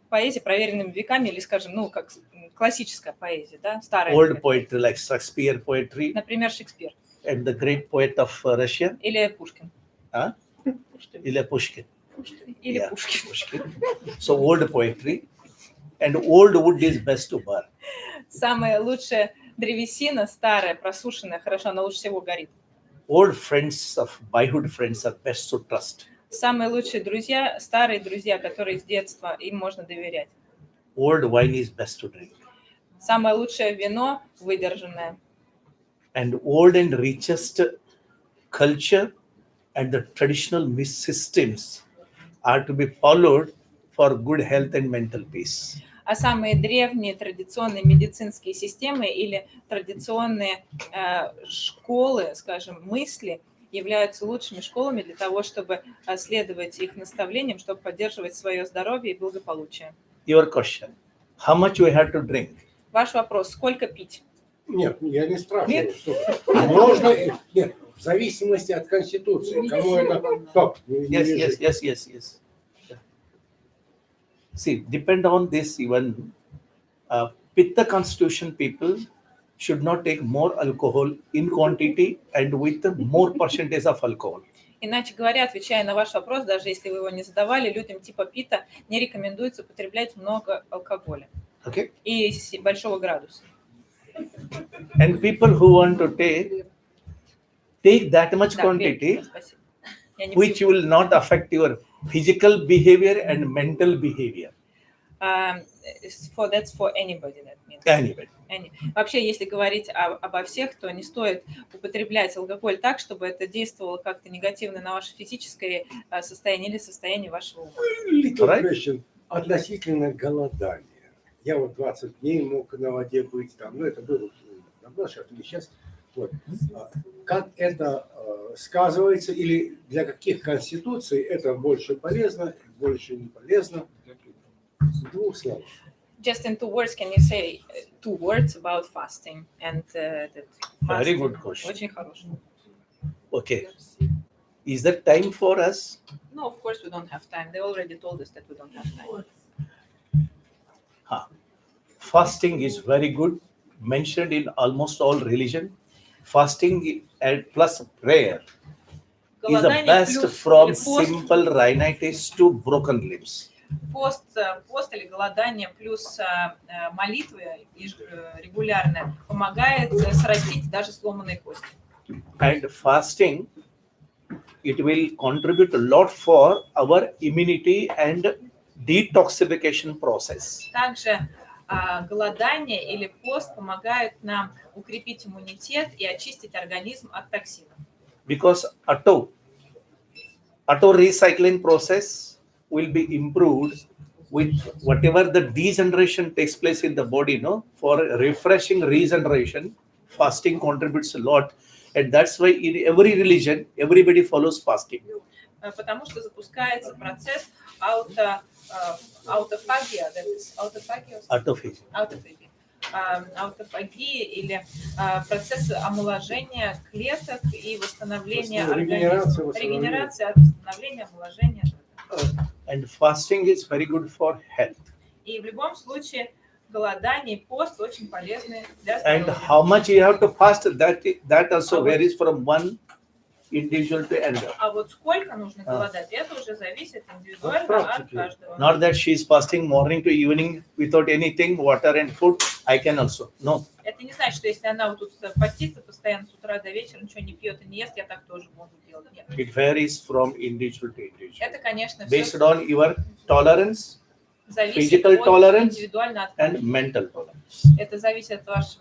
поэзия, проверенными веками, или, скажем, ну, как классическая поэзия, да, старая. Old poetry like Shakespeare poetry Например, Шекспир. and the great poet of Russia, Или Пушкин. Или Pushkin. Или Yeah, Пушкин. Pushkin. So old poetry and old wood is best to burn. Самая лучшая древесина, старая, просушенная, хорошо, она лучше всего горит. Old friends of boyhood friends are best to trust. Самые лучшие друзья, старые друзья, которые с детства, им можно доверять. Old wine is best to drink. Самое лучшее вино выдержанное. And old and richest culture and the traditional systems are to be followed for good health and mental peace. А самые древние традиционные медицинские системы или традиционные школы, скажем, мысли являются лучшими школами для того, чтобы следовать их наставлениям, чтобы поддерживать свое здоровье и благополучие. Your question, how much you have to drink? Ваш вопрос, сколько пить? Нет, я не спрашиваю. Нет. Что можно, нет, в зависимости от Конституции. Кому это... Стоп, не лежит. Yes. See, depend on this even. Pitta constitution people should not take more alcohol in quantity and with more percentage of alcohol. Иначе говоря, отвечая на ваш вопрос, даже если вы его не задавали, людям типа Пита не рекомендуется употреблять много алкоголя Okay? и большого градуса. And people who want to take that much Да, quantity, спасибо. Я не which will not affect your physical behavior and mental behavior. That's for anybody, that means. Anyway. Вообще, если говорить обо всех, то не стоит употреблять алкоголь так, чтобы это действовало как-то негативно на ваше физическое состояние или состояние вашего ума. Little question относительно голодания. Я вот 20 дней мог на воде быть там, ну это было давно, сейчас. Вот. Как это сказывается или для каких конституций это больше полезно, больше не полезно? В двух словах. Just in 2 words, can you say 2 words about fasting? And that Very fasting good question. Очень хороший. Okay. Is there time for us? No, of course we don't have time. They already told us that we don't have time. Fasting is very good, mentioned in almost all religion. Fasting and plus prayer is the best from simple rhinitis to broken limbs. Пост или голодание плюс молитвы регулярно помогает срастить даже сломанные кости. And fasting, it will contribute a lot for our immunity and detoxification process. Также голодание или пост помогают нам укрепить иммунитет и очистить организм от токсинов. Because auto recycling process will be improved with whatever the degeneration takes place in the body, no? For refreshing regeneration, fasting contributes a lot. And that's why in every religion, everybody follows fasting. потому что запускается процесс аутофагии или процесс омоложения клеток и восстановления организма. Регенерация, восстановление, омоложение. And fasting is very good for health. И в любом случае голодание и пост очень полезны для And здоровья. how much you have to fast, that also varies from one individual to another. А вот сколько нужно голодать, это уже зависит индивидуально от каждого. Not that she is fasting morning to evening without anything, water and food. I can also. No. Это не значит, что если она вот тут постится постоянно с утра до вечера, ничего не пьет и не ест, я так тоже могу делать. Нет. It varies from individual to individual. Это, конечно, Based все on your tolerance, зависит physical от tolerance индивидуально от and каждого. mental tolerance. Это зависит от вашего